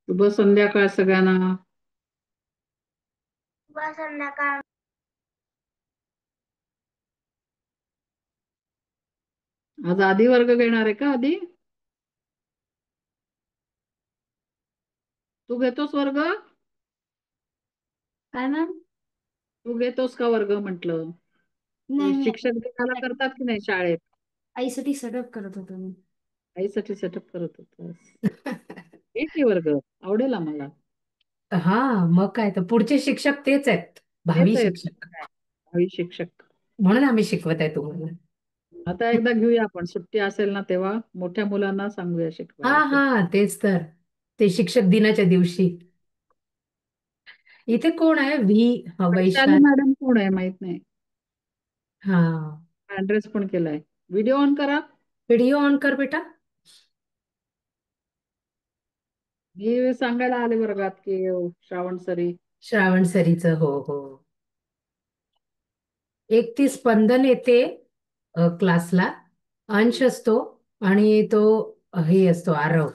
शुभ संध्याकाळ सगळ्यांना. शुभ संध्याकाळ. आज आधी वर्ग घेणार आहे का? आधी तू घेतोस वर्ग? काय मॅम? तू घेतोस का वर्ग म्हटलं? नाही, मी शिक्षक दिनाला करतात की नाही शाळेत? आईसाठी सेटअप करत होतो मी. आईसाठी सेटअप करत होतास? घे की वर्ग, आवडेल आम्हाला. हा, मग काय तर पुढचे शिक्षक तेच आहेत, तेच भावी आहेत शिक्षक. काय, भावी शिक्षक. म्हणून आम्ही शिकवत आहे तुम्हाला. आता एकदा घेऊया आपण, सुट्टी असेल ना तेव्हा मोठ्या मुलांना सांगूया हा शिकवायला. हा, तेच तर. ते शिक्षक दिनाच्या दिवशी. इथे कोण आहे? वैशाली वैशाली. मॅडम कोण आहे माहित नाही. हा, ऍड्रेस पण केलाय. व्हिडिओ ऑन करा. व्हिडिओ ऑन कर बेटा. मी सांगायला आले वर्गात की श्रावण सरी. श्रावण सरीचं, हो हो. एक ती स्पंदन येते क्लासला. अंश असतो आणि तो हे असतो आरव.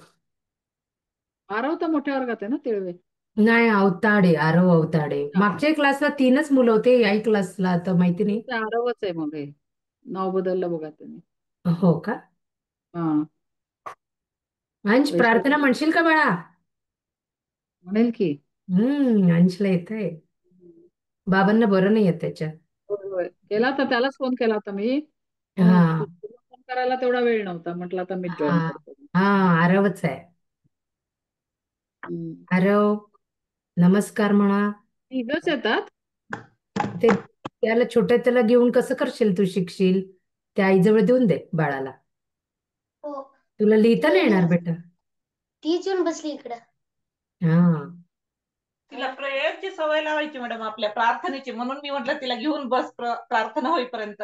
आरव तर मोठ्या वर्गात आहे ना, तिळवे. नाही, अवताडे, आरव अवताडे. मागच्या क्लासला 3च मुलं होते, याही क्लासला आता माहिती नाही. ते आरवच आहे मग हे. नाव बदललं बघा त्यांनी. हो का? हा. अंश, वैशाली प्रार्थना म्हणशील का बाळा? म्हणेल की. अंशला येत आहे. बाबांना बरं नाही येत त्याच्या. होय होय. केला होता त्यालाच फोन केला होता मी. पण हा फोन करायला तेवढा वेळ नव्हता, म्हटलं आता मी हा जॉईन करतो. हा, आरवच आहे. हम्म. आरव, नमस्कार म्हणा. तिघच येतात. ते त्याला छोट्या त्याला घेऊन कसं करशील तू? शिकशील? त्या आईजवळ देऊन दे बाळाला. हो, तुला लिहिता नाही येणार बेटा. तीच येऊन बसली इकडं. हा, तिला प्रेयरची सवय लावायची मॅडम, आपल्या प्रार्थनेची. म्हणून मी म्हटलं तिला घेऊन बस प्रार्थना होईपर्यंत.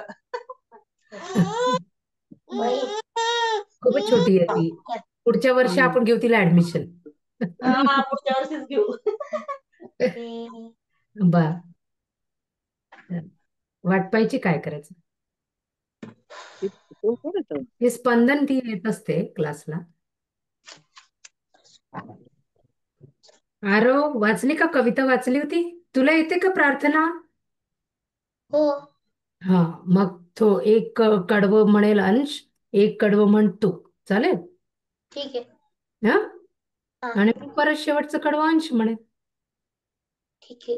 खूपच छोटी आहे ती. पुढच्या वर्षी हम्म. आपण घेऊ तिला ऍडमिशन. हा, पुढच्या वर्षीच घेऊ. बा, वाट पाहायची, काय करायचं. तो कोण येतो? हे स्पंदन ती येत असते क्लासला. आरव, वाचली का? कविता वाचली होती? तुला येते का प्रार्थना? हो, हा, मग तो एक कडवं म्हणेल अंश, एक कडवं म्हण तू. चालेल ठीक आहे. ना? हा, आणि मग परत शेवटचं कडवं अंश म्हणेल. ठीक आहे.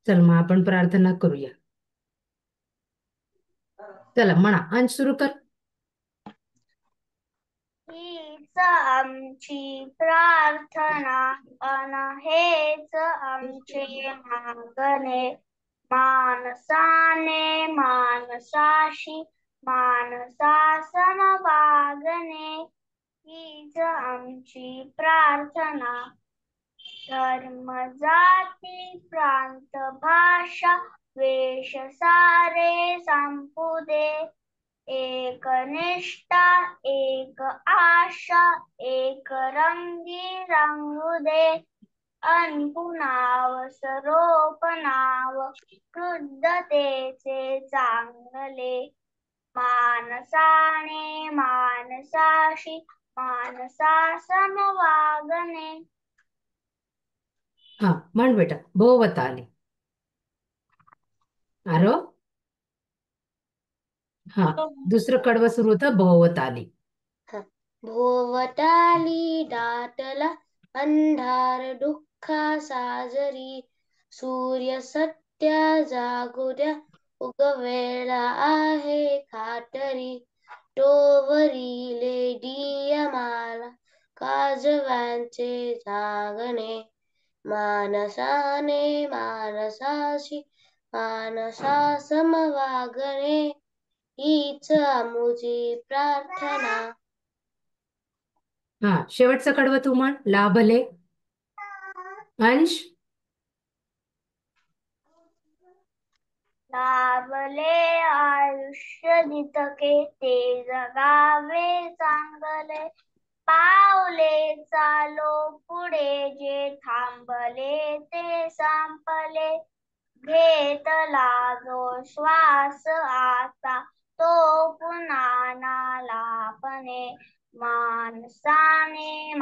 चल मग आपण प्रार्थना करूया. चला म्हणा, अंश सुरू कर. हीच आमची प्रार्थना अन हेच आमचे मागणे, माणसाने माणसाशी माणसासम वागणे. हीच आमची प्रार्थना. धर्म जाती प्रांत भाषा वेश सारे संपू दे. एक निष्ठा एक आशा एक रंगी रंगू दे. अनपुनाव सरोपनाव शुद्धतेचे चांगले. माणसाने माणसाशी माणसासम वागणे. हा, म्हण बेटा. भोवत आली. आरव, हा, दुसरं कडवं सुरू होतं, भोवत आली. भोवताली दाटला अंधार दुःखा साजरी. सूर्य सत्य जागू द्या उगवेला आहे खातरी. टोवरीले दियामाला काजव्यांचे जागणे. मानसाने मानसाशी मानसासम वागणे. हीच आमुची प्रार्थना. हा, शेवटचं कडवं तू म्हण. लाभले अंश. लाभले आयुष्य जितके ते जगावे चांगले. पावले चालो पुढे जे थांबले ते संपले. घेतला जो श्वास आता तो पुन्हा ना लाभणे. माणसाने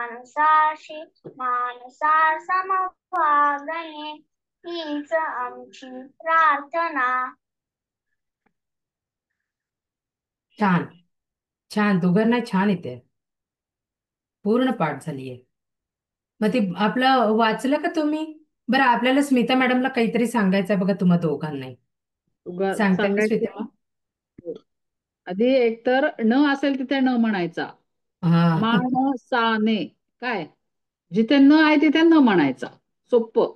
माणसाशी माणसा समवागणे हीच आमची प्रार्थना. छान छान. दोघांना छान येते. पूर्ण पाठ झालीये. मग ते आपलं वाचलं का तुम्ही? बरं, आपल्याला स्मिता मॅडमला काहीतरी सांगायचं आहे बघा तुम्हा दोघांनाही. सांगताय का सांगायचं. स्मिता? आधी एकतर न असेल तिथे न म्हणायचा. हा. माणसाने काय, जिथे न आहे तिथे न म्हणायचा. सोपं.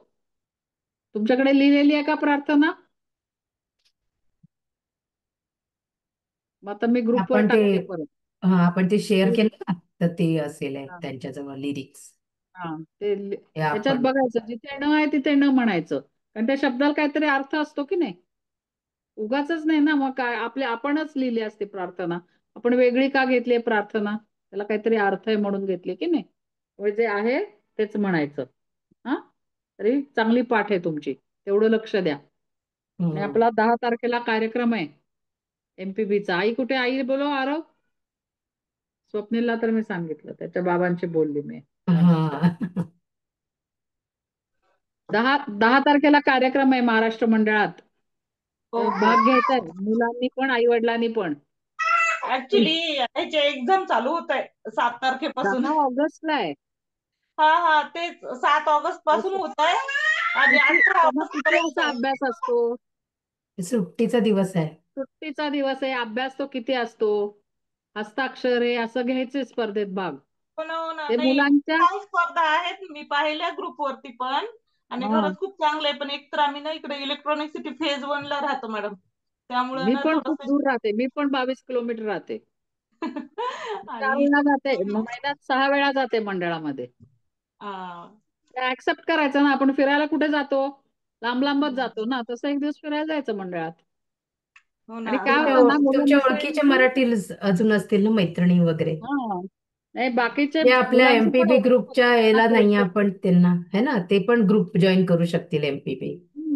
तुमच्याकडे लिहिलेली आहे का प्रार्थना? मग आता मी ग्रुपवर आपण ते टाकते परत. आपण ते शेअर केलं ना, तर ते असेल त्यांच्याजवळ लिरिक्स. हा, ते त्याच्यात आपण बघायचं जिथे न आहे तिथे न म्हणायचं. कारण त्या शब्दाला काहीतरी अर्थ असतो की नाही. उगाचच नाही ना, मग काय आपणच लिहिली असते प्रार्थना. आपण वेगळी का घेतली प्रार्थना? त्याला काहीतरी अर्थ आहे म्हणून घेतली की नाही. म्हणजे जे आहे तेच म्हणायचं. हा, तरी चांगली पाठ आहे तुमची, तेवढं लक्ष द्या. आणि हम्म. आपला 10 तारखेला कार्यक्रम आहे MPBचा. आई कुठे? आई बोलो आरव. स्वप्नीलला तर मी सांगितलं, त्याच्या बाबांशी बोलली मी. हा. 10 तारखेला कार्यक्रम आहे महाराष्ट्र मंडळात. तर ओके. भाग घ्यायचा आहे मुलांनी पण आई वडिलांनी पण. ऍक्च्युली याचे एक्झाम चालू होत आहे 7 तारखेपासून. 10 ऑगस्टला आहे. हा हा, तेच 7 ऑगस्ट पासून होत आहे आणि 18 तेव्हा ऑगस्ट किती पर्यंत असा आहे. अभ्यास असतो? सुट्टीचा दिवस आहे. सुट्टीचा दिवस आहे, अभ्यास तो किती असतो? हस्ताक्षर आहे, असं घ्यायचे स्पर्धेत भाग. हो ना, हो ना. ते नाही, मुलांच्या काही स्पर्धा आहेत मी पाहिल्या ग्रुपवरती पण, आणि हा, खरंच खूप चांगलं आहे. पण एक तर आम्ही ना इकडे इलेक्ट्रॉनिक सिटी फेज 1 ला राहतो मॅडम, त्यामुळे मी ना पण खूप थोडस दूर राहते. मी पण 22 किलोमीटर राहते. 4 आणि वेळा जाते, महिन्यात 6 वेळा जाते मंडळामध्ये. हा, ऍक्सेप्ट करायचं ना, आपण फिरायला कुठे जातो? लांब लांबच जातो ना. तसं एक दिवस फिरायला जायचं मंडळात. हो ना, आणि काय हा. होतं ना, तुमच्या मुलांना ओळखीच्या कळलं मराठी अजून असतील ना, मैत्रिणी वगैरे? हा, नाही बाकीचे जे आपल्या मुलांची पण एमपीबी ओळख ग्रुपच्या याला नाही, करू शकतो. आपण त्यांना है ना, ते पण ग्रुप जॉईन करू शकतील एमपीबी. हम्म.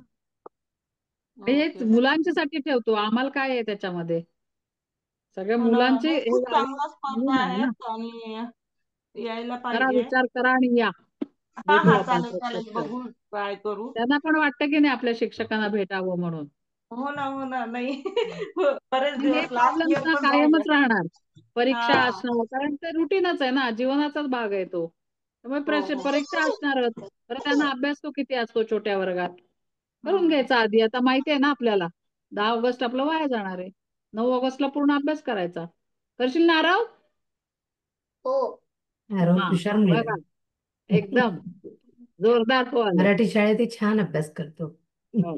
हेच ओके. मुलांच्यासाठी ठेवतो, आम्हाला काय आहे त्याच्यामध्ये. सगळ्या हो ना, मुलांचे नाही हे खूप झाले चांगल्या स्पर्धा म्हणून आहे ना. आहेत आणि यायला करा, पाहिजे. विचार करा आणि या. हा भेटू हा, आपण चालेल चालेल, प्रत्यक्ष. बघू, ट्राय करू. त्यांना पण वाटतं की नाही आपल्या शिक्षकांना भेटावं म्हणून. हो ना, हो ना. नाही बरेच आणि हे दिवस लास्ट प्रॉब्लेम्स इयर ना पण राहिलं. कायमच राहणार. परीक्षा हा. असणं, कारण ते रुटीनच आहे ना, जीवनाचाच भाग आहे तो. त्यामुळे हो हो. परीक्षा असणारच. तर त्यांना अभ्यास तो किती असतो छोट्या वर्गात. करून हम्म. घ्यायचा आधी. आता माहिती आहे ना आपल्याला 10 ऑगस्ट आपलं वाया जाणार आहे. 9 ऑगस्टला पूर्ण अभ्यास करायचा. करशील ना राव? हो. अरे हा, हुशार मुलगा बघा, आहे. एकदम जोरदार हो आलं. मराठी शाळेतही छान अभ्यास करतो. हो.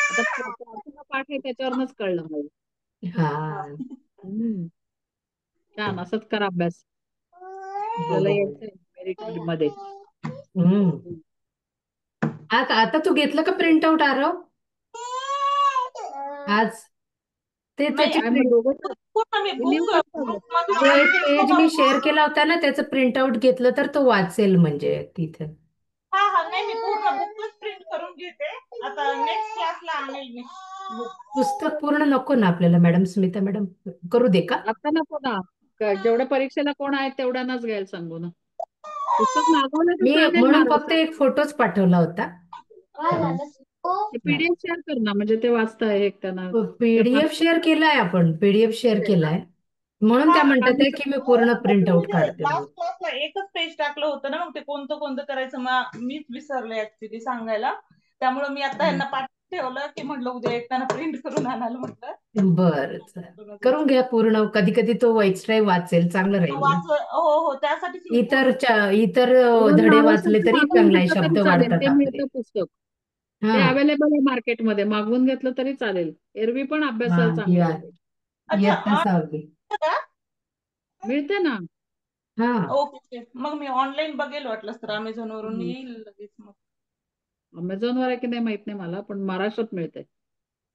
आता प्रार्थना पाठ आहे त्याच्यावरनच कळलं मला. हा. हम्म. छान, असंच करा अभ्यास. हो आपल्याला हो. यायचंय मेरिट मध्ये. हम्म. आता तू घेतलं का प्रिंट आउट आरव आज? ते नाही, त्याची काय मग प्रिंट, दोघं पूर्ण मी लिहू बुक शकतो. ग्रुप मध्ये जो एक पाठवते पेज मी शेअर तुम्हाला. केला होता ना, त्याचं प्रिंट आउट घेतलं तर तो वाचेल म्हणजे तिथे. हा हा, नाही मी पूर्ण बुकच प्रिंट करून घेते. आता नेक्स्ट क्लासला आणेल मी बुक. पुस्तक पूर्ण नको ना आपल्याला मॅडम? स्मिता मॅडम करू दे का? आता नको ना. जेवढ्या परीक्षेला कोण आहेत तेवढ्यांनाच घ्यायला सांगू ना. पुस्तक मागवलं तर मी सांगेल ना म्हणून राव फक्त सर. एक फोटोच पाठवला होता. काय झालं? हो. ते PDF शेअर कर ना, म्हणजे ते वाचता हे त्यांना. ते पीडीएफ शेअर केलाय, आपण पीडीएफ शेअर केलाय. म्हणून हा त्या हा, म्हणतात आहे की मी पूर्ण प्रिंट आउट काढते म्हणून. लास्ट क्लासला एकच पेज टाकलं होतं ना, मग ते कोणतं कोणतं करायचं मग मीच विसरले ऍक्च्युली सांगायला. त्यामुळे मी आता ह्यांना पाठ ठेवलं की म्हटलं उद्या येताना प्रिंट करून आणायला म्हटलं. बरं, करून घ्या पूर्ण. कधी कधी तो एक्स्ट्रा वाचेल, चांगलं राहील ना. हो हो, त्यासाठीच मी इतर पूर्ण. इतर कोणाला धडे हवं असेल वाचले तर तरी मागवून चांगला आहे, घेतलं तरी शब्द चालेल. वाढतात ते आपले. मिळतं पुस्तक. ते हा. अवेलेबल आहे मार्केटमध्ये. मागवून घेतलं तरी चालेल. एरवी पण हा, अभ्यासाला चांगलं आहे ते. अच्छा, इयत्ता 6वी. मिळते ना. हा. ओके, मग मी ऑनलाईन बघेल, वाटलंच तर अमेझॉन वरून येईल लगेच मग. अमेझॉन वर आहे की नाही माहित नाही मला, पण महाराष्ट्रात मिळते.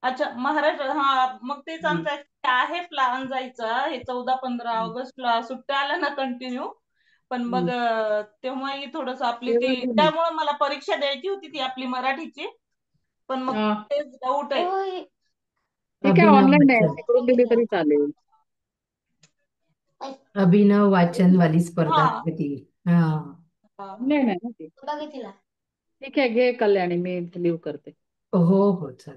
अच्छा, महाराष्ट्र. हा, मग तेच हम्म. आमचा आहे प्लॅन जायचा. हे 14-15 ऑगस्टला सुट्ट्या आल्या ना कंटिन्यू, पण मग हम्म. तेव्हाही थोडस आपली तेव्हा ती, घे मग. त्यामुळे मला परीक्षा द्यायची होती ती आपली मराठीची, पण मग हा. तेच डाऊट आहे. ठीक आहे, अभिनव ऑनलाईन आहे, वाचन, तिकडून दिली तरी चालेल. अभिनव वाचन वाली हा स्पर्धा होती. हा हा. नाही नाही ना ती. बघितला. ठीक आहे, घे कल्याणी, मी लिव्ह करते. हो हो चल.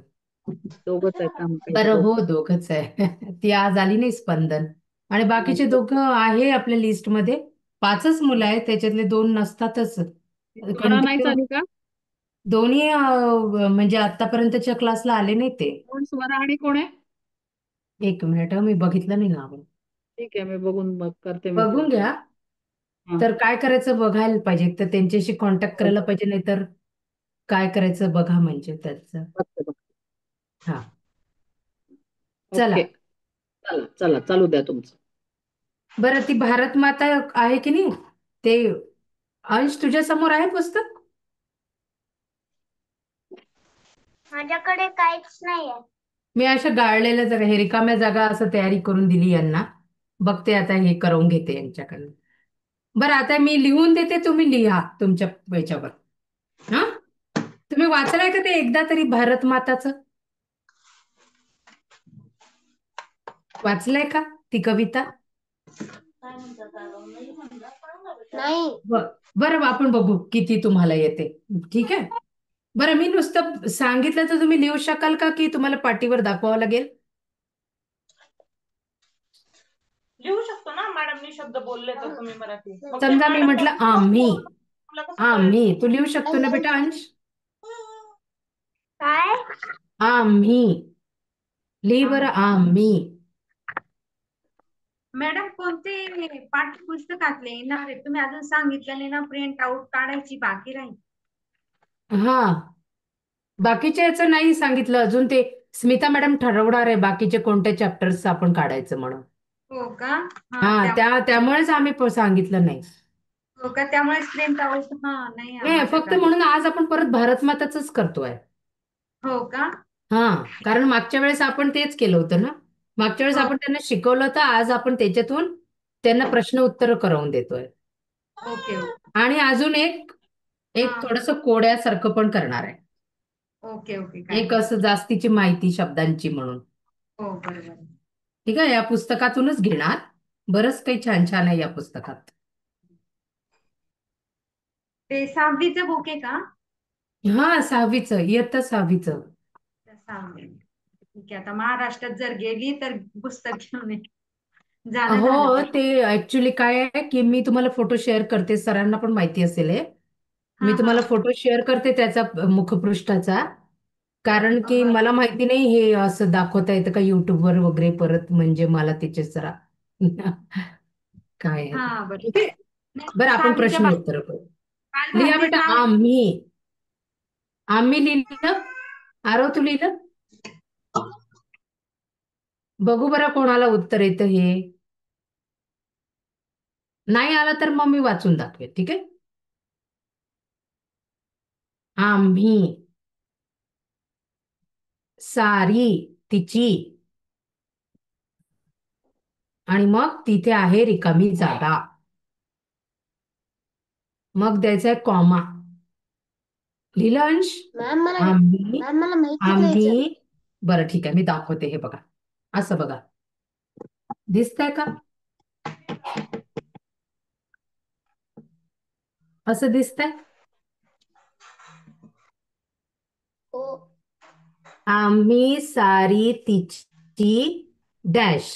दोघच आहेत ना काही बरं हो दोघं. दोघच आहे. ती आज आली नाही स्पंदन, आणि बाकीचे नाही, दोघं आहे आपल्या लिस्टमध्ये. 5च मुलं आहेत, त्याच्यातले 2 नसतातच स्वरा नाही कंटिन्यू. चालू का? दोन्ही म्हणजे आतापर्यंतच्या क्लासला आले नाही ते. कोण स्वरा आणि कोण आहे? 1 मिनिट मी बघितलं नाही नाव. ठीक आहे, मी बघून करते मी बघून फोन. घ्या. हा, तर काय करायचं बघायला पाहिजे, तर त्यांच्याशी कॉन्टॅक्ट करायला पाहिजे, नाही तर काय करायचं बघा म्हणजे त्याचं. बघते बघते. हा चला. ओके, चला चला चालू द्या तुमचं. बरं ती भारत माता आहे की नाही, ते अंश तुझ्या समोर आहे पुस्तक? माझ्याकडे काहीच नाहीये. मी अशा गाळलेल्या जागा, हे रिकाम्या जागा असं तयारी करून दिली यांना. बघते आता हे करून घेते यांच्याकडनं. बरं आता मी लिहून देते, तुम्ही लिहा तुमच्या याच्यावर. हा, तुम्ही वाचलाय का ते एकदा तरी भारत माताचं? वाचलंय का ती कविता? नाही. बरं आपण बघू किती तुम्हाला येते. ठीक आहे. बरं मी नुसतं सांगितलं तर तुम्ही लिहू शकाल का, की तुम्हाला पाटीवर दाखवावं लागेल? लिहू शकतो ना, मॅडमनी शब्द बोलले तर तुम्ही मराठी. मग ते समजा मी मॅडमला म्हटलं आम्ही. तुला कसं कळेल? आम्ही, तू लिहू शकतो ना बेटा अंश? काय? आम्ही, लिह बरं आम्ही. मॅडम कोणते पाठ्यपुस्तकातले येणार आहे? तुम्ही अजून सांगितलं नाही ना, प्रिंट आउट काढायची बाकी राहील. हा, बाकीच्या याचं नाही सांगितलं अजून. ते स्मिता मॅडम ठरवणार आहे बाकीचे कोणत्या चॅप्टर्स आपण काढायचं म्हणून. हो का? हा, त्यामुळेच आम्ही सांगितलं नाही. हो का, त्यामुळेच प्रिंट आउट नाही नाही, फक्त माझ्याकडे. म्हणून आज आपण परत भारतमाताच करतोय. हो का? हा, कारण मागच्या वेळेस आपण तेच केलं होतं ना. मागच्या वेळेस हो. आपण त्यांना शिकवलं होतं, आज आपण त्याच्यातून त्यांना प्रश्न उत्तर करवून देतोय. Okay okay. आणि अजून एक एक हा. थोडस कोड्यासारखं पण करणार आहे. ओके ओके, काय एक नाही. असं जास्तीची माहिती शब्दांची म्हणून. हो बरोबर. ठीक आहे, या पुस्तकातूनच घेणार. बरंच काही छान छान आहे या पुस्तकात. ते 6वीचं बुक आहे का? हा, 6वीचं, इयत्ता 6वीचं. 6वी. ठीक आहे, आता महाराष्ट्रात जर गेली तर पुस्तक घेऊन ये. जाणं झालं हो, तर. ते ऍक्च्युली काय आहे की मी तुम्हाला फोटो शेअर करते, सरांना पण माहिती असेल हे. हा मी हा. तुम्हाला फोटो शेअर करते त्याचा मुखपृष्ठाचा. कारण की मला माहिती नाही हे असं दाखवता येतं का युट्यूबवर वगैरे परत, म्हणजे मला त्याचे जरा काय आहे. हा बरं. ठीक आहे. नाही, बरं आपण 6वीच्या प्रश्न उत्तर करू. बाल लिहा भारतीच बेटा नाव आहे. आम्ही. आम्ही लिहिलं. आरव तू लिहिलं? बघू बरं कोणाला उत्तर येतं हे. नाही आला तर मग मी वाचून दाखवेन. ठीक आहे. आम्ही, सारी तिची, आणि मग तिथे आहे रिकामी जागा. मग द्यायचा आहे कॉमा. लिहिलं अंश? आम्ही, मॅम मला माहितीच आम्ही. यायचं. बरं ठीक आहे, मी दाखवते. हे बघा, असं बघा, दिसतंय का? असं दिसतंय? हो. आम्ही, सारी तिची, डॅश.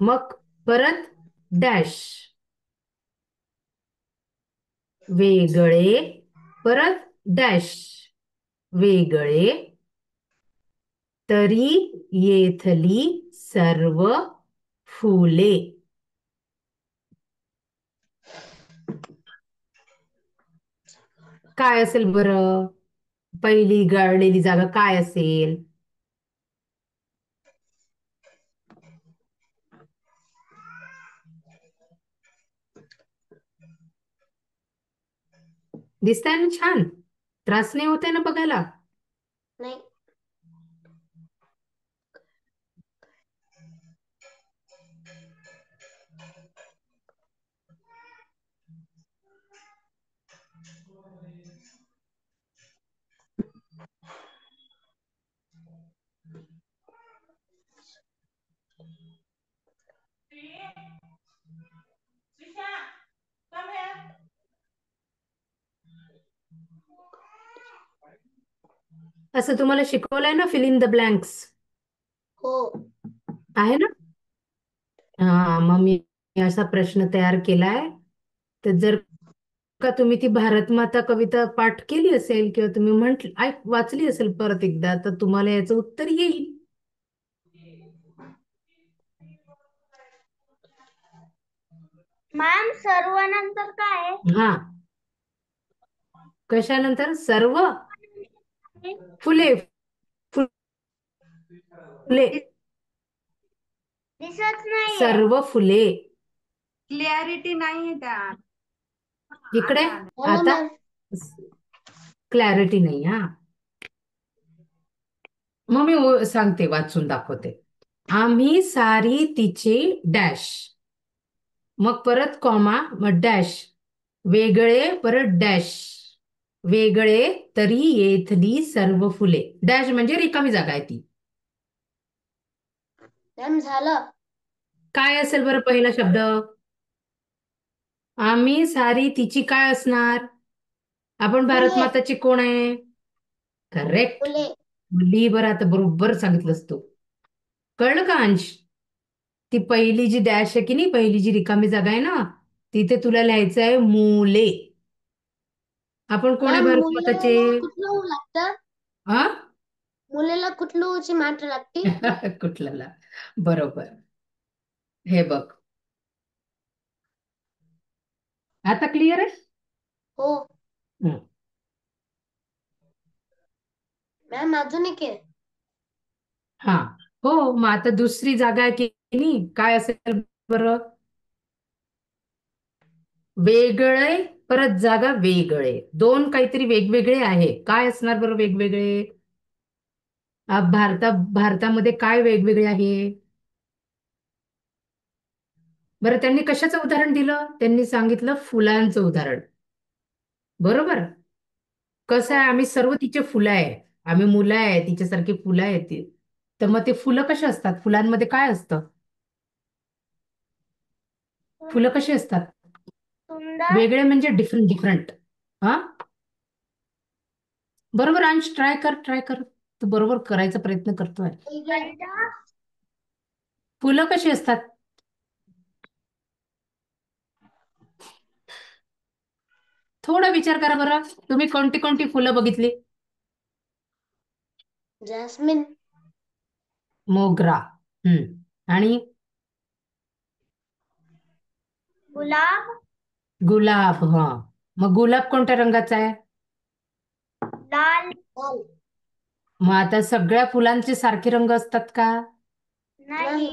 मग परत डॅश. वेगळे, परत डॅश. वेगळे, तरी येथली सर्व फुले. काय असेल बरं? पहिली गाळलेली जागा काय असेल? दिसतंय ना छान? त्रास नाही होत आहे ना बघायला? नाही. Trisha, come here. असं तुम्हाला शिकवलंय ना फिल इन द ब्लँक्स हो. आहे ना? हा, मग मी असा प्रश्न तयार केलाय. तर जर का तुम्ही ती भारत माता कविता पाठ केली असेल किंवा तुम्ही वाचली असेल परत एकदा, तर तुम्हाला याचं उत्तर येईल. मॅम सर्वानंतर काय हा, कशानंतर? सर्व फुले. फुले, दिसत नाहीये. सर्व फुले. क्लॅरिटी नाहीये त्यात. इकडे आता आलं. बोला आता मॅम. क्लॅरिटी नाही. हा, मग मी सांगते, वाचून दाखवते. आम्ही सारी तिचे डॅश, मग परत कॉमा, मग डॅश, वेगळे, परत डॅश, वेगळे तरी येथली सर्व फुले. डॅश म्हणजे रिकामी जागा आहे ती. मॅम झालं. काय असेल बरं पहिला शब्द? आम्ही सारी तिची काय असणार? आपण भारत फुले. माताची कोण आहे? करेक्ट. फुले. लिही बरं, आता बरोबर सांगितलंस तू. कळलं का अंश? ती पहिली जी डॅश आहे की नाही, पहिली जी रिकामी जागा आहे ना, तिथे तुला लिहायचं आहे मुले. आपण कोण आहे मॅम भारत माताचे? मुलीला कुठलं ऊ लागतं? हा मुलीला कुठलं ऊची मात्र लागते? कुठल्याला? बरोबर. हे बघ, आता क्लिअर आहे? हो. हं. मॅम अजून एक आहे. हा, हो, मग आता दुसरी जागा आहे की नाही, काय असेल बरं? वेगळे, परत जागा, वेगळे. दोन काहीतरी वेगवेगळे आहे. काय असणार बरं वेगवेगळे? भारतामध्ये काय वेगवेगळे आहे बरं? त्यांनी कशाचं उदाहरण दिलं? त्यांनी सांगितलं फुलांचं उदाहरण. बरोबर. कसं हो. आहे, आम्ही सर्व तिचे फुलं आहे, आम्ही मुलं आहे, तिच्यासारखी फुलं आहेत ती. तर मग ते फुलं कशी असतात? फुलांमध्ये काय असतं? फुलं कशी असतात? सुंदर. वेगळे म्हणजे डिफरंट डिफरंट. हा, बरोबर अंश. ट्राय कर, ट्राय कर. तू बरोबर करायचा प्रयत्न करतोय. वेगळं. फुलं कशी असतात? थोडा विचार करा बरं. तुम्ही कोणती कोणती फुलं बघितली? जॅस्मिन. मोगरा. आणि गुलाब. गुलाब. हा, मग गुलाब कोणत्या रंगाचा आहे? लाल. लाल. मग आता सगळ्या फुलांचे सारखे रंग असतात का? नाही.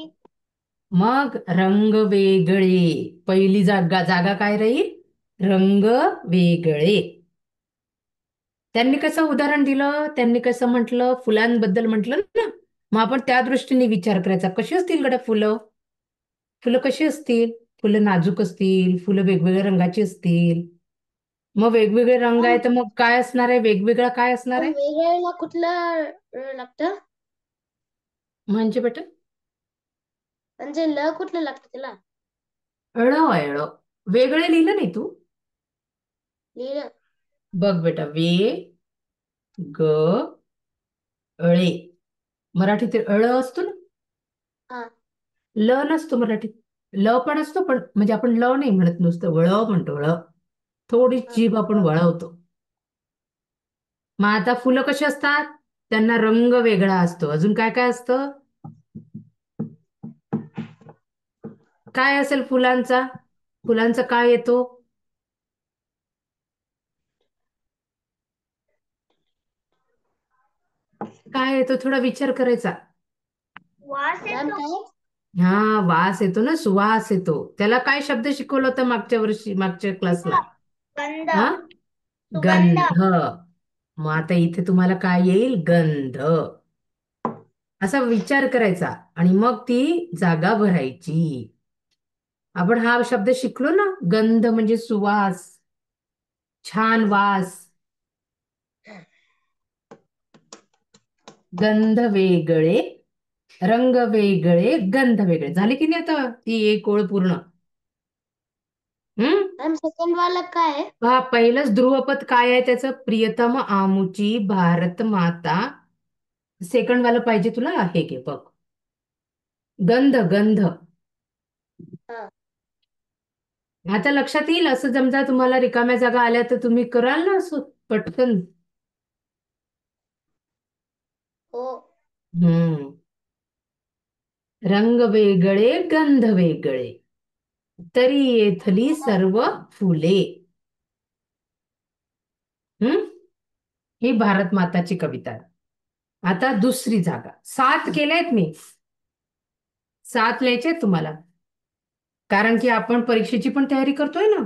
मग रंग वेगळे. पहिली जागा जागा काय राहील? रंग वेगळे. त्यांनी कसं उदाहरण दिलं? त्यांनी कसं म्हटलं? फुलांबद्दल म्हटलं ना, मग आपण त्या दृष्टीने विचार करायचा. कशी असतील गड्या फुलं? फुलं कशी असतील? फुलं नाजूक असतील, फुलं वेगवेगळ्या रंगाची असतील. मग वेगवेगळे रंग आहे, तर मग काय असणार आहे? वेगवेगळं काय असणार आहे? वेगळ्याला कुठलं लागतं? म्हणजे बेटा, म्हणजे ल कुठलं लागतं त्याला? ळ आहे, ळ. वेगळे लिहिलं नाही तू? लिहिलं. बघ बेटा, ग ळे. मराठीत ळ असतो ना, हा. ल नसतो मराठीत. ल पण असतो, पण म्हणजे आपण ल नाही म्हणत, नुसतं वळ म्हणतो. वळ, थोडी जीभ आपण वळवतो. मग आता फुलं कशी असतात? त्यांना रंग वेगळा असतो. अजून काय काय असतं? काय असेल फुलांचा? फुलांचा काय येतो? काय येतो? थोडा विचार करायचा. वास येतो. हा, वास येतो ना, सुवास येतो. त्याला काय शब्द शिकवला होता मागच्या वर्षी, मागच्या क्लासला? गंध. हा, सुगंध. गंध. मग आता इथे तुम्हाला काय येईल? गंध. असा विचार करायचा आणि मग ती जागा भरायची. आपण हा शब्द शिकलो ना, गंध म्हणजे सुवास, छान वास. गंध वेगळे, रंग वेगळे गंध वेगळे झाले की नाही आता ती एक ओळ पूर्ण. हम्म. मॅम सेकंड वाला काय आहे? पहा पहिलंच ध्रुवपद काय आहे त्याचं? प्रियतम आमुची भारत माता. सेकंड वाला पाहिजे तुला? हे घे बघ. गंध गंध. हा. आता लक्षात येईल असं समजा तुम्हाला रिकाम्या जागा आल्या तर तुम्ही कराल ना असं पटकन. हो. हम्म. रंग वेगळे गंध वेगळे तरी येथली सर्व फुले. हम्म. ही भारत माताची कविता आहे. आता दुसरी जागा 7 केल्यात मी. 7 लिहायचे तुम्हाला कारण की आपण परीक्षेची पण तयारी करतोय ना.